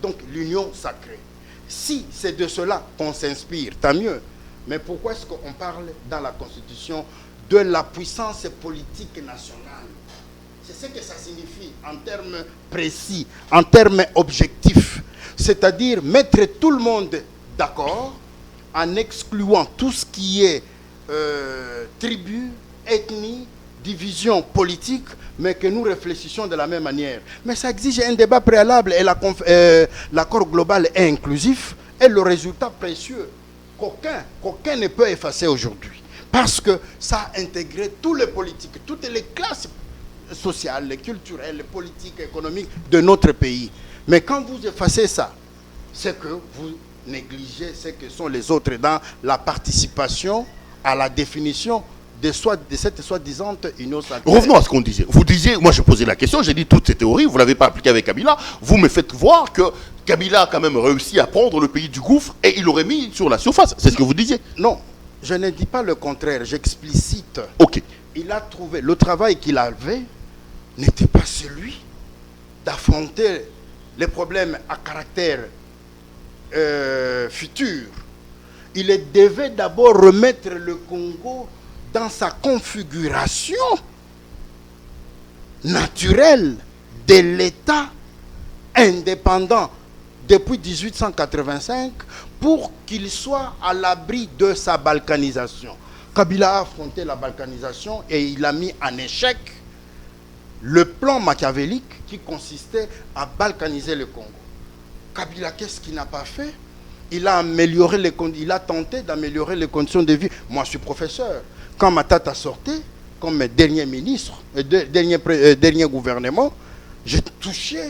Donc l'union sacrée. Si c'est de cela qu'on s'inspire, tant mieux. Mais pourquoi est-ce qu'on parle dans la Constitution de la puissance politique nationale? C'est ce que ça signifie en termes précis, en termes objectifs. C'est-à-dire mettre tout le monde d'accord en excluant tout ce qui est tribu, ethnie, division politique, mais que nous réfléchissions de la même manière. Mais ça exige un débat préalable et l'accord global est inclusif et le résultat précieux qu'aucun ne peut effacer aujourd'hui. Parce que ça a intégré tous les politiques, toutes les classes sociales, culturelles, politiques, économiques de notre pays. Mais quand vous effacez ça, c'est que vous négligez ce que sont les autres dans la participation à la définition de cette soi-disant union sacrée. Revenons à ce qu'on disait. Vous disiez, moi je posais la question, j'ai dit toutes ces théories, vous ne l'avez pas appliqué avec Kabila. Vous me faites voir que Kabila a quand même réussi à prendre le pays du gouffre et il l'aurait mis sur la surface. C'est ce que vous disiez. Non, je ne dis pas le contraire, j'explicite. Ok. Il a trouvé, le travail qu'il avait n'était pas celui d'affronter les problèmes à caractère futur. Il devait d'abord remettre le Congo dans sa configuration naturelle de l'État indépendant depuis 1885 pour qu'il soit à l'abri de sa balkanisation. Kabila a affronté la balkanisation et il a mis en échec le plan machiavélique qui consistait à balkaniser le Congo. Kabila, qu'est-ce qu'il n'a pas fait? Il a tenté d'améliorer les conditions de vie. Moi, je suis professeur. Quand Matata sortait, comme dernier ministre, dernier gouvernement, j'ai touché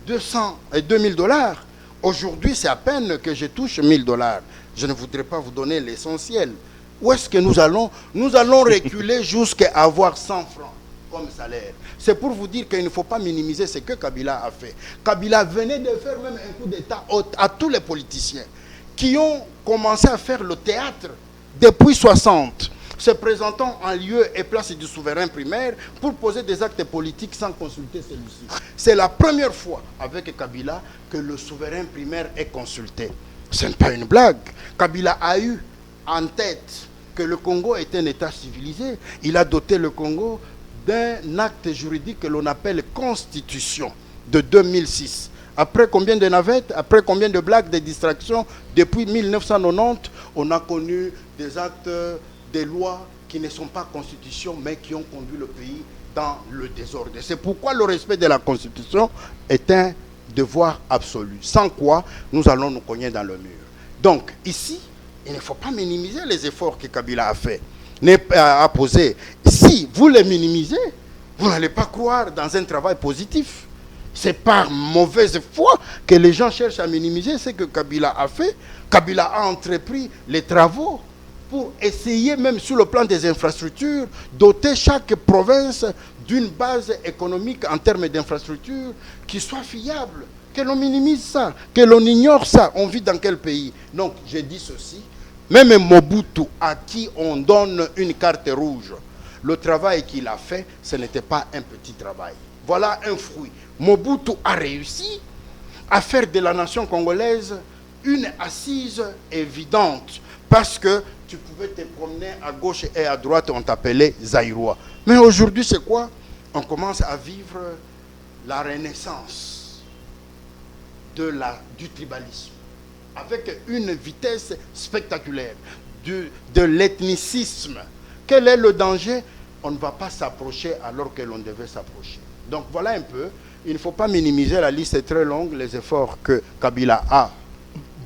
2000 $. Aujourd'hui, c'est à peine que je touche 1000 $. Je ne voudrais pas vous donner l'essentiel. Où est-ce que nous allons? Nous allons reculer jusqu'à avoir 100 francs comme salaire. C'est pour vous dire qu'il ne faut pas minimiser ce que Kabila a fait. Kabila venait de faire même un coup d'État à tous les politiciens qui ont commencé à faire le théâtre depuis 60, se présentant en lieu et place du souverain primaire pour poser des actes politiques sans consulter celui-ci. C'est la première fois avec Kabila que le souverain primaire est consulté. Ce n'est pas une blague. Kabila a eu en tête que le Congo est un État civilisé. Il a doté le Congo d'un acte juridique que l'on appelle Constitution de 2006. Après combien de navettes, après combien de blagues, de distractions, depuis 1990, on a connu des actes, des lois qui ne sont pas Constitution, mais qui ont conduit le pays dans le désordre. C'est pourquoi le respect de la Constitution est un devoir absolu. Sans quoi, nous allons nous cogner dans le mur. Donc, ici, il ne faut pas minimiser les efforts que Kabila a fait, a posé. Si vous les minimisez, vous n'allez pas croire dans un travail positif. C'est par mauvaise foi que les gens cherchent à minimiser ce que Kabila a fait. Kabila a entrepris les travaux pour essayer, même sur le plan des infrastructures, doter chaque province d'une base économique en termes d'infrastructures qui soit fiable. Que l'on minimise ça, que l'on ignore ça. On vit dans quel pays? Donc, j'ai dit ceci. Même Mobutu, à qui on donne une carte rouge, le travail qu'il a fait, ce n'était pas un petit travail. Voilà un fruit. Mobutu a réussi à faire de la nation congolaise une assise évidente. Parce que tu pouvais te promener à gauche et à droite, on t'appelait Zaïrois. Mais aujourd'hui, c'est quoi? On commence à vivre la renaissance du tribalisme, avec une vitesse spectaculaire, de l'ethnicisme. Quel est le danger? On ne va pas s'approcher alors que l'on devait s'approcher. Donc voilà un peu, il ne faut pas minimiser, la liste est très longue, les efforts que Kabila a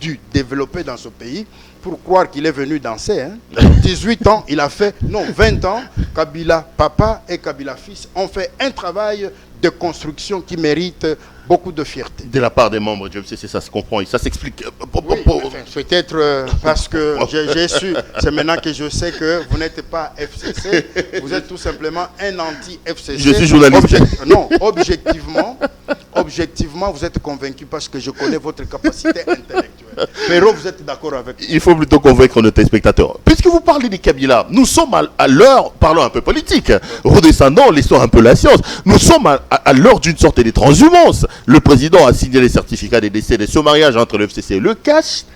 dû développer dans ce pays pour croire qu'il est venu danser. Hein. 18 ans, il a fait, non, 20 ans, Kabila papa et Kabila fils ont fait un travail de construction qui mérite beaucoup de fierté. De la part des membres du FCC, ça se comprend et ça s'explique. Oui, peut-être parce que j'ai su, c'est maintenant que je sais que vous n'êtes pas FCC, vous êtes tout simplement un anti-FCC. Je suis journaliste. Non, objectivement, vous êtes convaincu parce que je connais votre capacité intellectuelle. Pero, vous êtes d'accord avec moi? Il faut plutôt convaincre nos téléspectateurs. Puisque vous parlez des Kabila, nous sommes à l'heure, parlons un peu politique, redescendons, laissons un peu la science. Nous sommes à l'heure d'une sorte de transhumance. Le président a signé les certificats de décès de ce mariage entre le FCC et le CACH.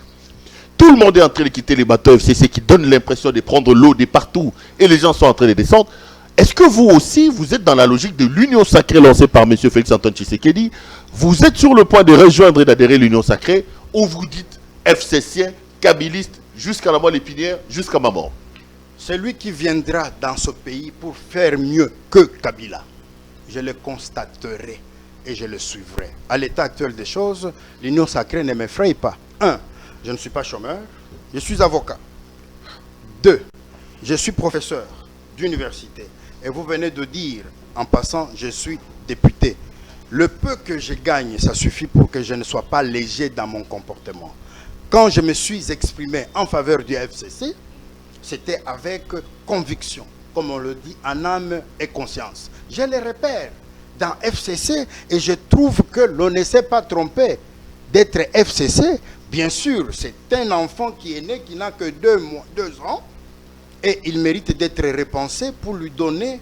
Tout le monde est en train de quitter les bateaux FCC qui donnent l'impression de prendre l'eau de partout et les gens sont en train de descendre. Est-ce que vous aussi, vous êtes dans la logique de l'union sacrée lancée par M. Félix Antoine Tshisekedi? Vous êtes sur le point de rejoindre et d'adhérer à l'union sacrée ou vous dites FCCien, kabiliste, jusqu'à la moelle épinière, jusqu'à ma mort? Celui qui viendra dans ce pays pour faire mieux que Kabila, je le constaterai et je le suivrai. À l'état actuel des choses, l'union sacrée ne m'effraie pas. 1. Je ne suis pas chômeur, je suis avocat. 2. Je suis professeur d'université. Et vous venez de dire, en passant, je suis député. Le peu que je gagne, ça suffit pour que je ne sois pas léger dans mon comportement. Quand je me suis exprimé en faveur du FCC, c'était avec conviction, comme on le dit, en âme et conscience. J'ai les repères dans FCC et je trouve que l'on ne s'est pas trompé d'être FCC. Bien sûr, c'est un enfant qui est né, qui n'a que 2 ans, et il mérite d'être repensé pour lui donner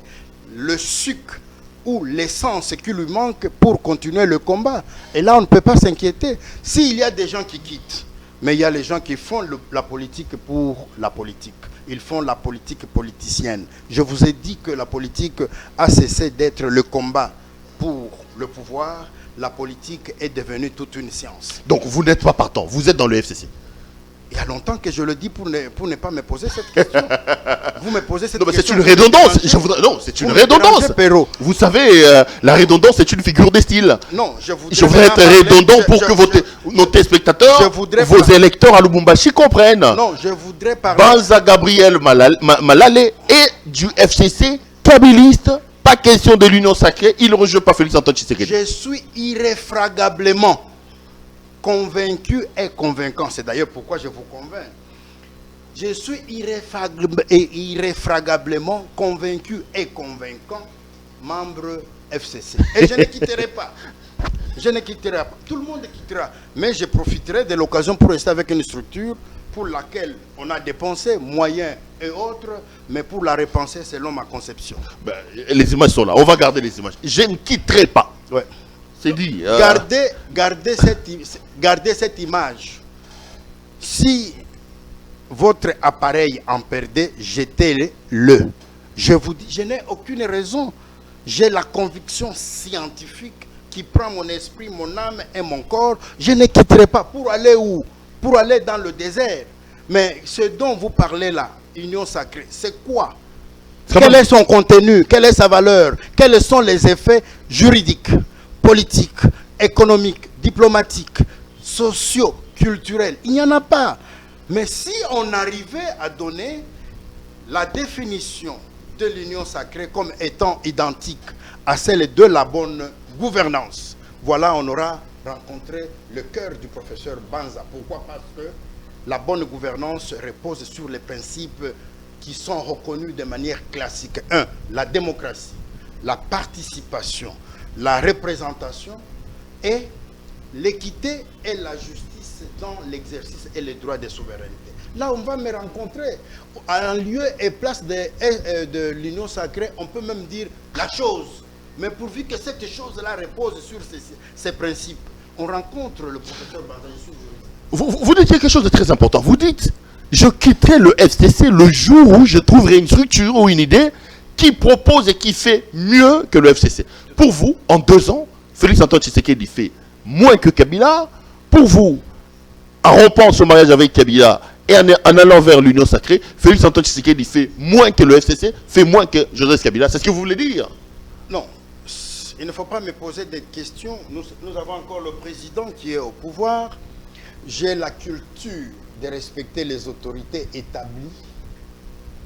le sucre ou l'essence qui lui manque pour continuer le combat. Et là, on ne peut pas s'inquiéter. S'il y a des gens qui quittent, mais il y a les gens qui font la politique pour la politique. Ils font la politique politicienne. Je vous ai dit que la politique a cessé d'être le combat pour le pouvoir. La politique est devenue toute une science. Donc vous n'êtes pas partant, vous êtes dans le FCC. Il y a longtemps que je le dis pour ne pas me poser cette question. Vous me posez cette question. C'est une redondance. Non, c'est une redondance. Vous savez, la redondance, c'est une figure de style. Non, je voudrais être redondant pour que nos téléspectateurs, vos électeurs à Lubumbashi comprennent. Non, je voudrais parler. Banza Gabriel Malale et du FCC kabiliste. Pas question de l'union sacrée, il ne rejoint pas Félix Antoine Tshisekedi. Je suis irréfragablement convaincu et convaincant. C'est d'ailleurs pourquoi je vous convainc. Je suis irréfragablement convaincu et convaincant membre FCC. Et je ne quitterai pas. Je ne quitterai pas. Tout le monde quittera. Mais je profiterai de l'occasion pour rester avec une structure pour laquelle on a dépensé moyens et autres, mais pour la repenser selon ma conception. Ben, les images sont là. On va garder les images. Je ne quitterai pas. Ouais. C'est dit. Gardez cette image. Si votre appareil en perdait, jetez-le. Je vous dis, je n'ai aucune raison. J'ai la conviction scientifique qui prend mon esprit, mon âme et mon corps. Je ne quitterai pas. Pour aller où? Pour aller dans le désert. Mais ce dont vous parlez là, union sacrée, c'est quoi? Quel est son contenu? Quelle est sa valeur? Quels sont les effets juridiques, politiques, économiques, diplomatiques, sociaux, culturels? Il n'y en a pas. Mais si on arrivait à donner la définition de l'union sacrée comme étant identique à celle de la bonne gouvernance, voilà, on aura rencontré le cœur du professeur Banza. Pourquoi? Parce que la bonne gouvernance repose sur les principes qui sont reconnus de manière classique. 1. La démocratie, la participation, la représentation et l'équité et la justice dans l'exercice et les droits de souveraineté. Là, on va me rencontrer en lieu et place de l'union sacrée. On peut même dire la chose. Mais pourvu que cette chose-là repose sur ces principes, on rencontre le professeur Banza. Vous dites quelque chose de très important. Vous dites, je quitterai le FCC le jour où je trouverai une structure ou une idée qui propose et qui fait mieux que le FCC. Pour vous, en 2 ans, Félix Antoine Tshisekedi fait moins que Kabila. Pour vous, en rompant ce mariage avec Kabila et en allant vers l'union sacrée, Félix Antoine Tshisekedi fait moins que le FCC, fait moins que Joseph Kabila. C'est ce que vous voulez dire? Non. Il ne faut pas me poser des questions. Nous avons encore le président qui est au pouvoir. J'ai la culture de respecter les autorités établies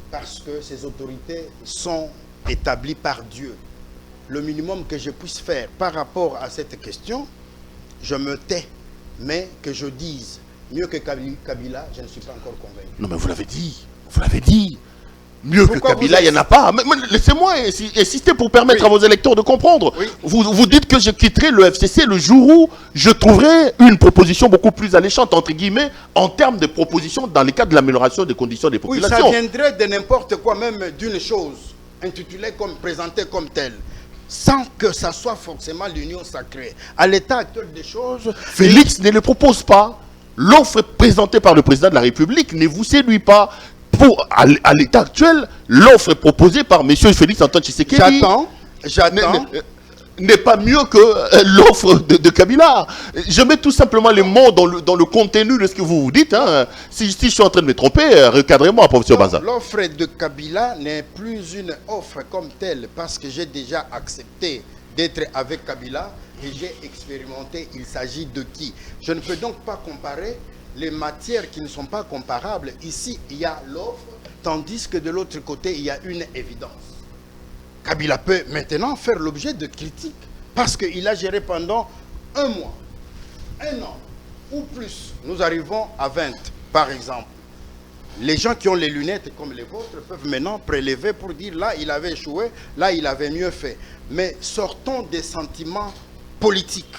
parce que ces autorités sont établies par Dieu. le minimum que je puisse faire par rapport à cette question, je me tais. Mais que je dise mieux que Kabila, je ne suis pas encore convaincu. Non, mais vous l'avez dit. Vous l'avez dit. Mieux Pourquoi que Kabila, il n'y en a pas. Mais laissez-moi insister pour permettre Oui. à vos électeurs de comprendre. Oui. Vous dites que je quitterai le FCC le jour où je trouverai une proposition beaucoup plus alléchante, entre guillemets, en termes de propositions dans le cadre de l'amélioration des conditions des Oui, populations. ça viendrait de n'importe quoi, même d'une chose, intitulée comme, présentée comme telle, sans que ça soit forcément l'union sacrée. À l'état actuel des choses, Félix ne le propose pas. L'offre présentée par le président de la République ne vous séduit pas. À l'état actuel, l'offre proposée par M. Félix Antoine Tshisekedi j'attends. n'est pas mieux que l'offre de Kabila. Je mets tout simplement les mots dans le contenu de ce que vous dites. Hein. Si je suis en train de me tromper, recadrez-moi, professeur Baza. L'offre de Kabila n'est plus une offre comme telle parce que j'ai déjà accepté d'être avec Kabila et j'ai expérimenté. Il s'agit de qui? Je ne peux donc pas comparer les matières qui ne sont pas comparables. Ici, il y a l'offre, tandis que de l'autre côté, il y a une évidence. Kabila peut maintenant faire l'objet de critiques parce qu'il a géré pendant 1 mois, 1 an ou plus. Nous arrivons à 20, par exemple. Les gens qui ont les lunettes comme les vôtres peuvent maintenant prélever pour dire là, il avait échoué, là, il avait mieux fait. Mais sortons des sentiments politiques,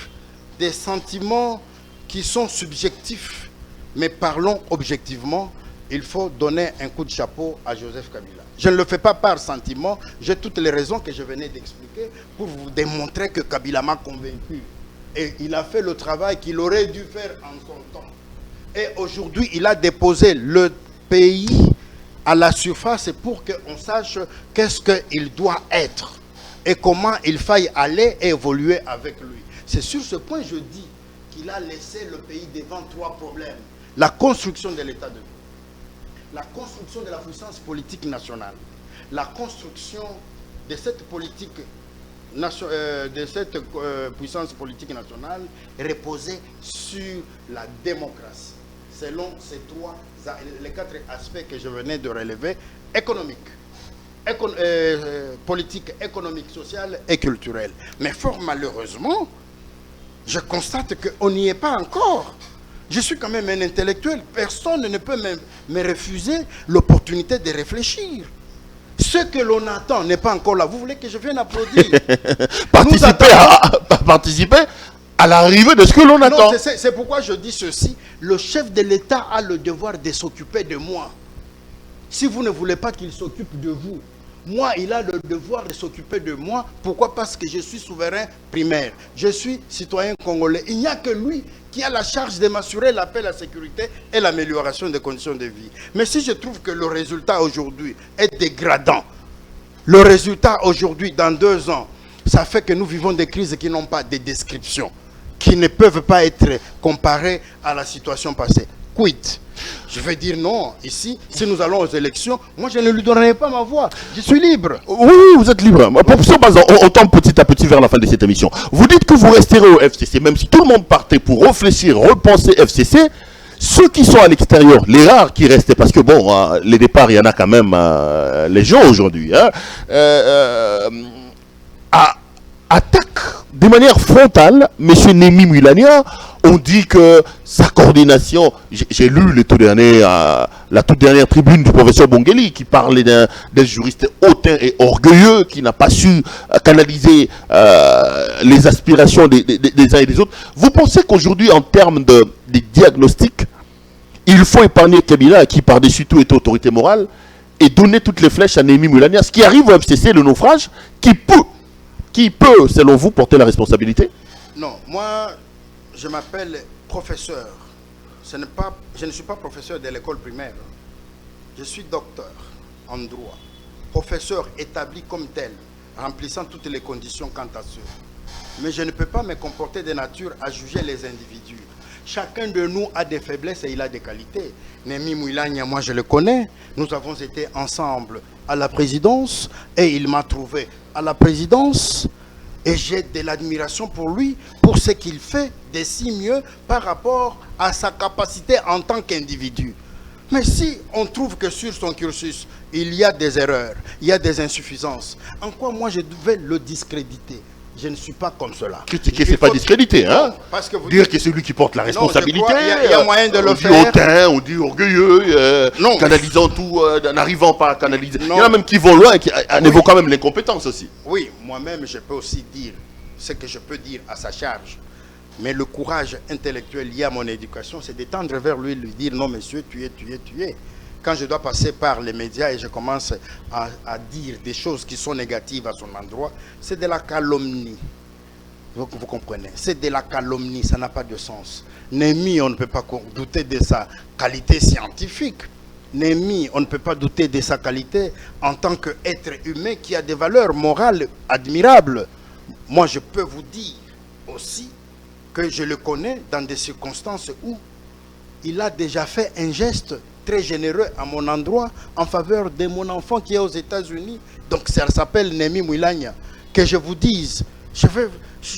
des sentiments qui sont subjectifs. Mais parlons objectivement, il faut donner un coup de chapeau à Joseph Kabila. Je ne le fais pas par sentiment, j'ai toutes les raisons que je venais d'expliquer pour vous démontrer que Kabila m'a convaincu. Et il a fait le travail qu'il aurait dû faire en son temps. Et aujourd'hui, il a déposé le pays à la surface pour qu'on sache qu'est-ce qu'il doit être et comment il faille aller et évoluer avec lui. C'est sur ce point, je dis, qu'il a laissé le pays devant 3 problèmes. La construction de l'état de droit, la construction de la puissance politique nationale, la construction de cette politique puissance politique nationale reposée sur la démocratie. Selon ces les 4 aspects que je venais de relever, économique, politique, économique, sociale et culturelle. Mais fort malheureusement, je constate qu'on n'y est pas encore. Je suis quand même un intellectuel. Personne ne peut me refuser l'opportunité de réfléchir. Ce que l'on attend n'est pas encore là. Vous voulez que je vienne applaudir? Participer à l'arrivée de ce que l'on attend. C'est pourquoi je dis ceci. Le chef de l'État a le devoir de s'occuper de moi. Si vous ne voulez pas qu'il s'occupe de vous, moi, il a le devoir de s'occuper de moi. Pourquoi? Parce que je suis souverain primaire. Je suis citoyen congolais. Il n'y a que lui qui a la charge de m'assurer la paix, la sécurité et l'amélioration des conditions de vie. Mais si je trouve que le résultat aujourd'hui est dégradant, le résultat aujourd'hui, dans 2 ans, ça fait que nous vivons des crises qui n'ont pas de description, qui ne peuvent pas être comparées à la situation passée. Quid? Je vais dire non. Ici, si nous allons aux élections, moi je ne lui donnerai pas ma voix. Je suis libre. Oui, vous êtes libre. Professeur Baza, on tombe petit à petit vers la fin de cette émission. Vous dites que vous resterez au FCC, même si tout le monde partait pour réfléchir, repenser FCC. Ceux qui sont à l'extérieur, les rares qui restent, parce que bon, les départs, il y en a quand même les gens aujourd'hui, hein, attaquent de manière frontale M. Némi Mulania. On dit que sa coordination, j'ai lu la toute dernière tribune du professeur Bongeli qui parlait d'un juriste hautain et orgueilleux qui n'a pas su canaliser les aspirations des uns et des autres. Vous pensez qu'aujourd'hui, en termes de diagnostic, il faut épargner Kabila qui par-dessus tout est autorité morale et donner toutes les flèches à Némi Mulania, ce qui arrive au FCC, le naufrage, qui peut, selon vous, porter la responsabilité? Non, moi... Je m'appelle professeur. Je ne suis pas professeur de l'école primaire. Je suis docteur en droit. Professeur établi comme tel, remplissant toutes les conditions quant à cela. Mais je ne peux pas me comporter de nature à juger les individus. Chacun de nous a des faiblesses et il a des qualités. Némi Mulania, moi je le connais. Nous avons été ensemble à la présidence et il m'a trouvé à la présidence. Et j'ai de l'admiration pour lui, pour ce qu'il fait de si mieux par rapport à sa capacité en tant qu'individu. Mais si on trouve que sur son cursus, il y a des erreurs, il y a des insuffisances, en quoi moi je devais le discréditer? Je ne suis pas comme cela. Critiquer, c'est pas discréditer, hein? Non, parce que vous dire dites... que c'est lui qui porte la responsabilité. Il y a moyen de le faire. On dit hautain, on dit orgueilleux, non. Canalisant tout, n'arrivant pas à canaliser. Il y en a même qui vont loin, en évoquant même l'incompétence aussi. Oui, moi-même, je peux aussi dire ce que je peux dire à sa charge. Mais le courage intellectuel lié à mon éducation, c'est d'étendre vers lui, lui dire non, monsieur, tu es. Quand je dois passer par les médias et je commence à dire des choses qui sont négatives à son endroit, c'est de la calomnie. Donc vous comprenez, c'est de la calomnie, ça n'a pas de sens. Némi, on ne peut pas douter de sa qualité scientifique. Némi, on ne peut pas douter de sa qualité en tant qu'être humain qui a des valeurs morales admirables. Moi, je peux vous dire aussi que je le connais dans des circonstances où il a déjà fait un geste très généreux à mon endroit en faveur de mon enfant qui est aux États-Unis. Donc ça s'appelle Némi Mouilagna. Que je vous dise,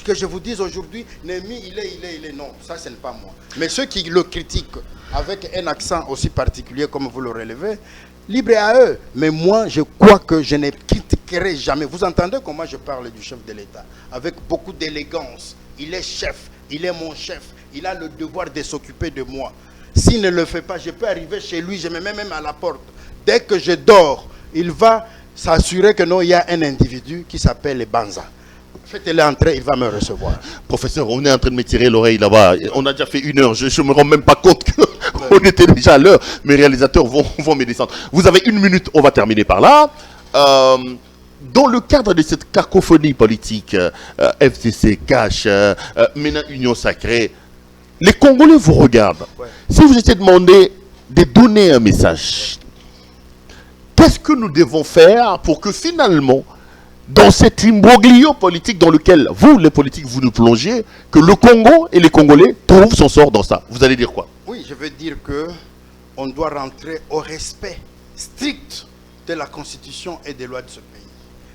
que je vous dise aujourd'hui, Némi, il est. Non, ça ce n'est pas moi. Mais ceux qui le critiquent avec un accent aussi particulier comme vous le relevez, libre à eux. Mais moi, je crois que je ne critiquerai jamais. Vous entendez comment je parle du chef de l'État? Avec beaucoup d'élégance. Il est chef, il est mon chef. Il a le devoir de s'occuper de moi. S'il ne le fait pas, je peux arriver chez lui, je me mets même à la porte. Dès que je dors, il va s'assurer que non, il y a un individu qui s'appelle Banza. Faites-le entrer, il va me recevoir. Professeur, on est en train de me tirer l'oreille là-bas. On a déjà fait 1 heure. Je ne me rends même pas compte qu'on était déjà à l'heure. Mes réalisateurs vont me descendre. Vous avez 1 minute, on va terminer par là. Dans le cadre de cette cacophonie politique, FCC, Cash, maintenant Union Sacrée, les Congolais vous regardent. Ouais. Si vous étiez demandé de donner un message, qu'est-ce que nous devons faire pour que finalement, dans cet imbroglio politique dans lequel vous, les politiques, vous nous plongez, que le Congo et les Congolais trouvent son sort dans ça? Vous allez dire quoi? Oui, je veux dire que on doit rentrer au respect strict de la Constitution et des lois de ce pays.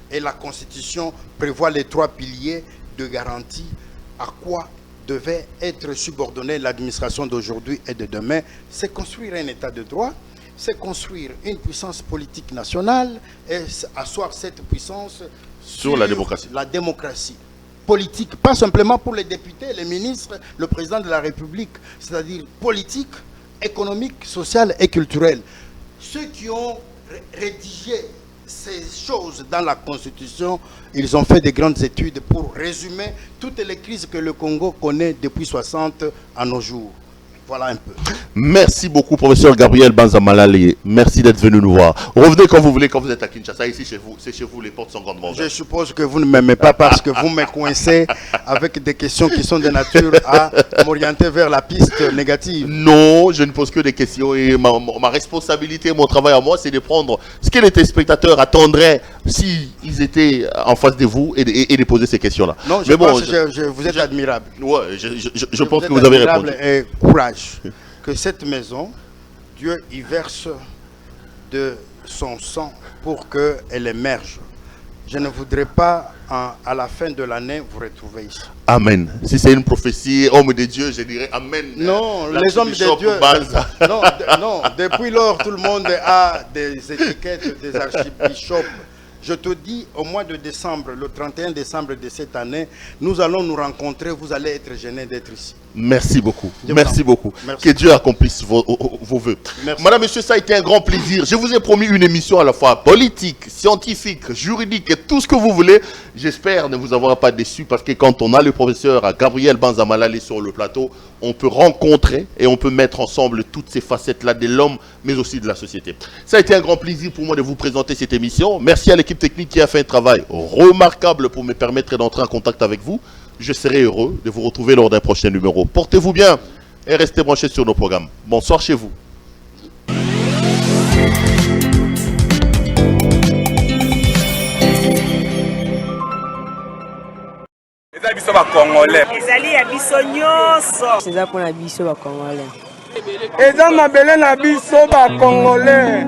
Et la Constitution prévoit les 3 piliers de garantie à quoi devait être subordonnée l'administration d'aujourd'hui et de demain. C'est construire un état de droit, c'est construire une puissance politique nationale et asseoir cette puissance sur la démocratie. La démocratie politique, pas simplement pour les députés, les ministres, le président de la République, c'est-à-dire politique, économique, sociale et culturelle. Ceux qui ont rédigé ces choses dans la Constitution, ils ont fait de grandes études pour résumer toutes les crises que le Congo connaît depuis 60 à nos jours. Voilà un peu. Merci beaucoup, professeur Gabriel Banza Malali. Merci d'être venu nous voir. Revenez quand vous voulez, quand vous êtes à Kinshasa. Ici, chez vous, c'est chez vous, les portes sont grandement ouvertes. Je suppose que vous ne m'aimez pas parce que vous me coincez avec des questions qui sont de nature à m'orienter vers la piste négative. Non, je ne pose que des questions et ma responsabilité, mon travail à moi, c'est de prendre ce que les téléspectateurs attendraient s'ils étaient en face de vous et de poser ces questions-là. Non, je pense que vous êtes admirable. Ouais, je pense que vous avez répondu. Et courage. Que cette maison, Dieu y verse de son sang pour qu'elle émerge. Je ne voudrais pas, à la fin de l'année, vous retrouver ici. Amen. Si c'est une prophétie, homme de Dieu, je dirais Amen. Non, les hommes de Dieu. Non, depuis lors, tout le monde a des étiquettes des archibishops. Je te dis, au mois de décembre, le 31 décembre de cette année, nous allons nous rencontrer. Vous allez être gênés d'être ici. Merci beaucoup. Merci beaucoup. Merci. Que Dieu accomplisse vos vœux. Merci. Madame, monsieur, ça a été un grand plaisir. Je vous ai promis une émission à la fois politique, scientifique, juridique et tout ce que vous voulez. J'espère ne vous avoir pas déçu parce que quand on a le professeur Gabriel Banza Malali sur le plateau, on peut rencontrer et on peut mettre ensemble toutes ces facettes-là de l'homme, mais aussi de la société. Ça a été un grand plaisir pour moi de vous présenter cette émission. Merci à l'équipe technique qui a fait un travail remarquable pour me permettre d'entrer en contact avec vous. Je serai heureux de vous retrouver lors d'un prochain numéro. Portez-vous bien et restez branchés sur nos programmes. Bonsoir chez vous. ezali ya biso nyonso. C'est ça pour la biso ba Congolais. eza mabele na biso ba Congolais.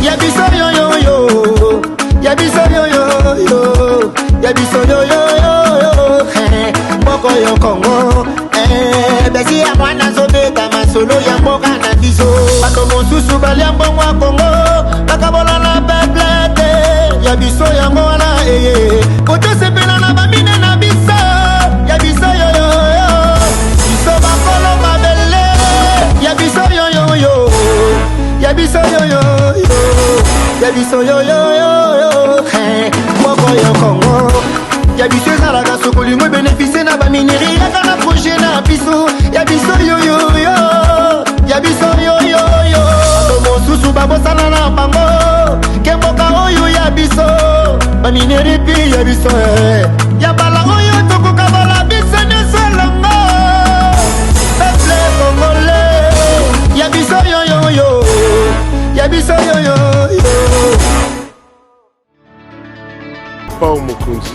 Yabiso yo yo yo, yabiso yo yo yo, yabiso yo yo yo. moko yo Congo. Besi ya mwana zobeta masolo ya mboka na biso. Bato mosusu baliambo mwa Congo, bakabola na peplete. Ya biso ya mwana koto sepela na bamine na biso. Ya biso yo yo yo. Biso bakolo mabele. Ya biso yo yo yo. Ya biso yo yo yo. Ya biso yo yo yo. Moko yo Congo. Ya biso ezalaka sokoli mwe bénéficie na bamineri kaka na projet na biso. Ya biso yo yo yo. Ya biso yo yo yo. Bato mosusu babosana na bango kemboka oyo ya biso bamineri pi ya biso ya bala oyo tokoka bala biso neselongo peuple congolais. Ya biso yo yo yo. Ya biso yo yo yo. Pao Mokonzi.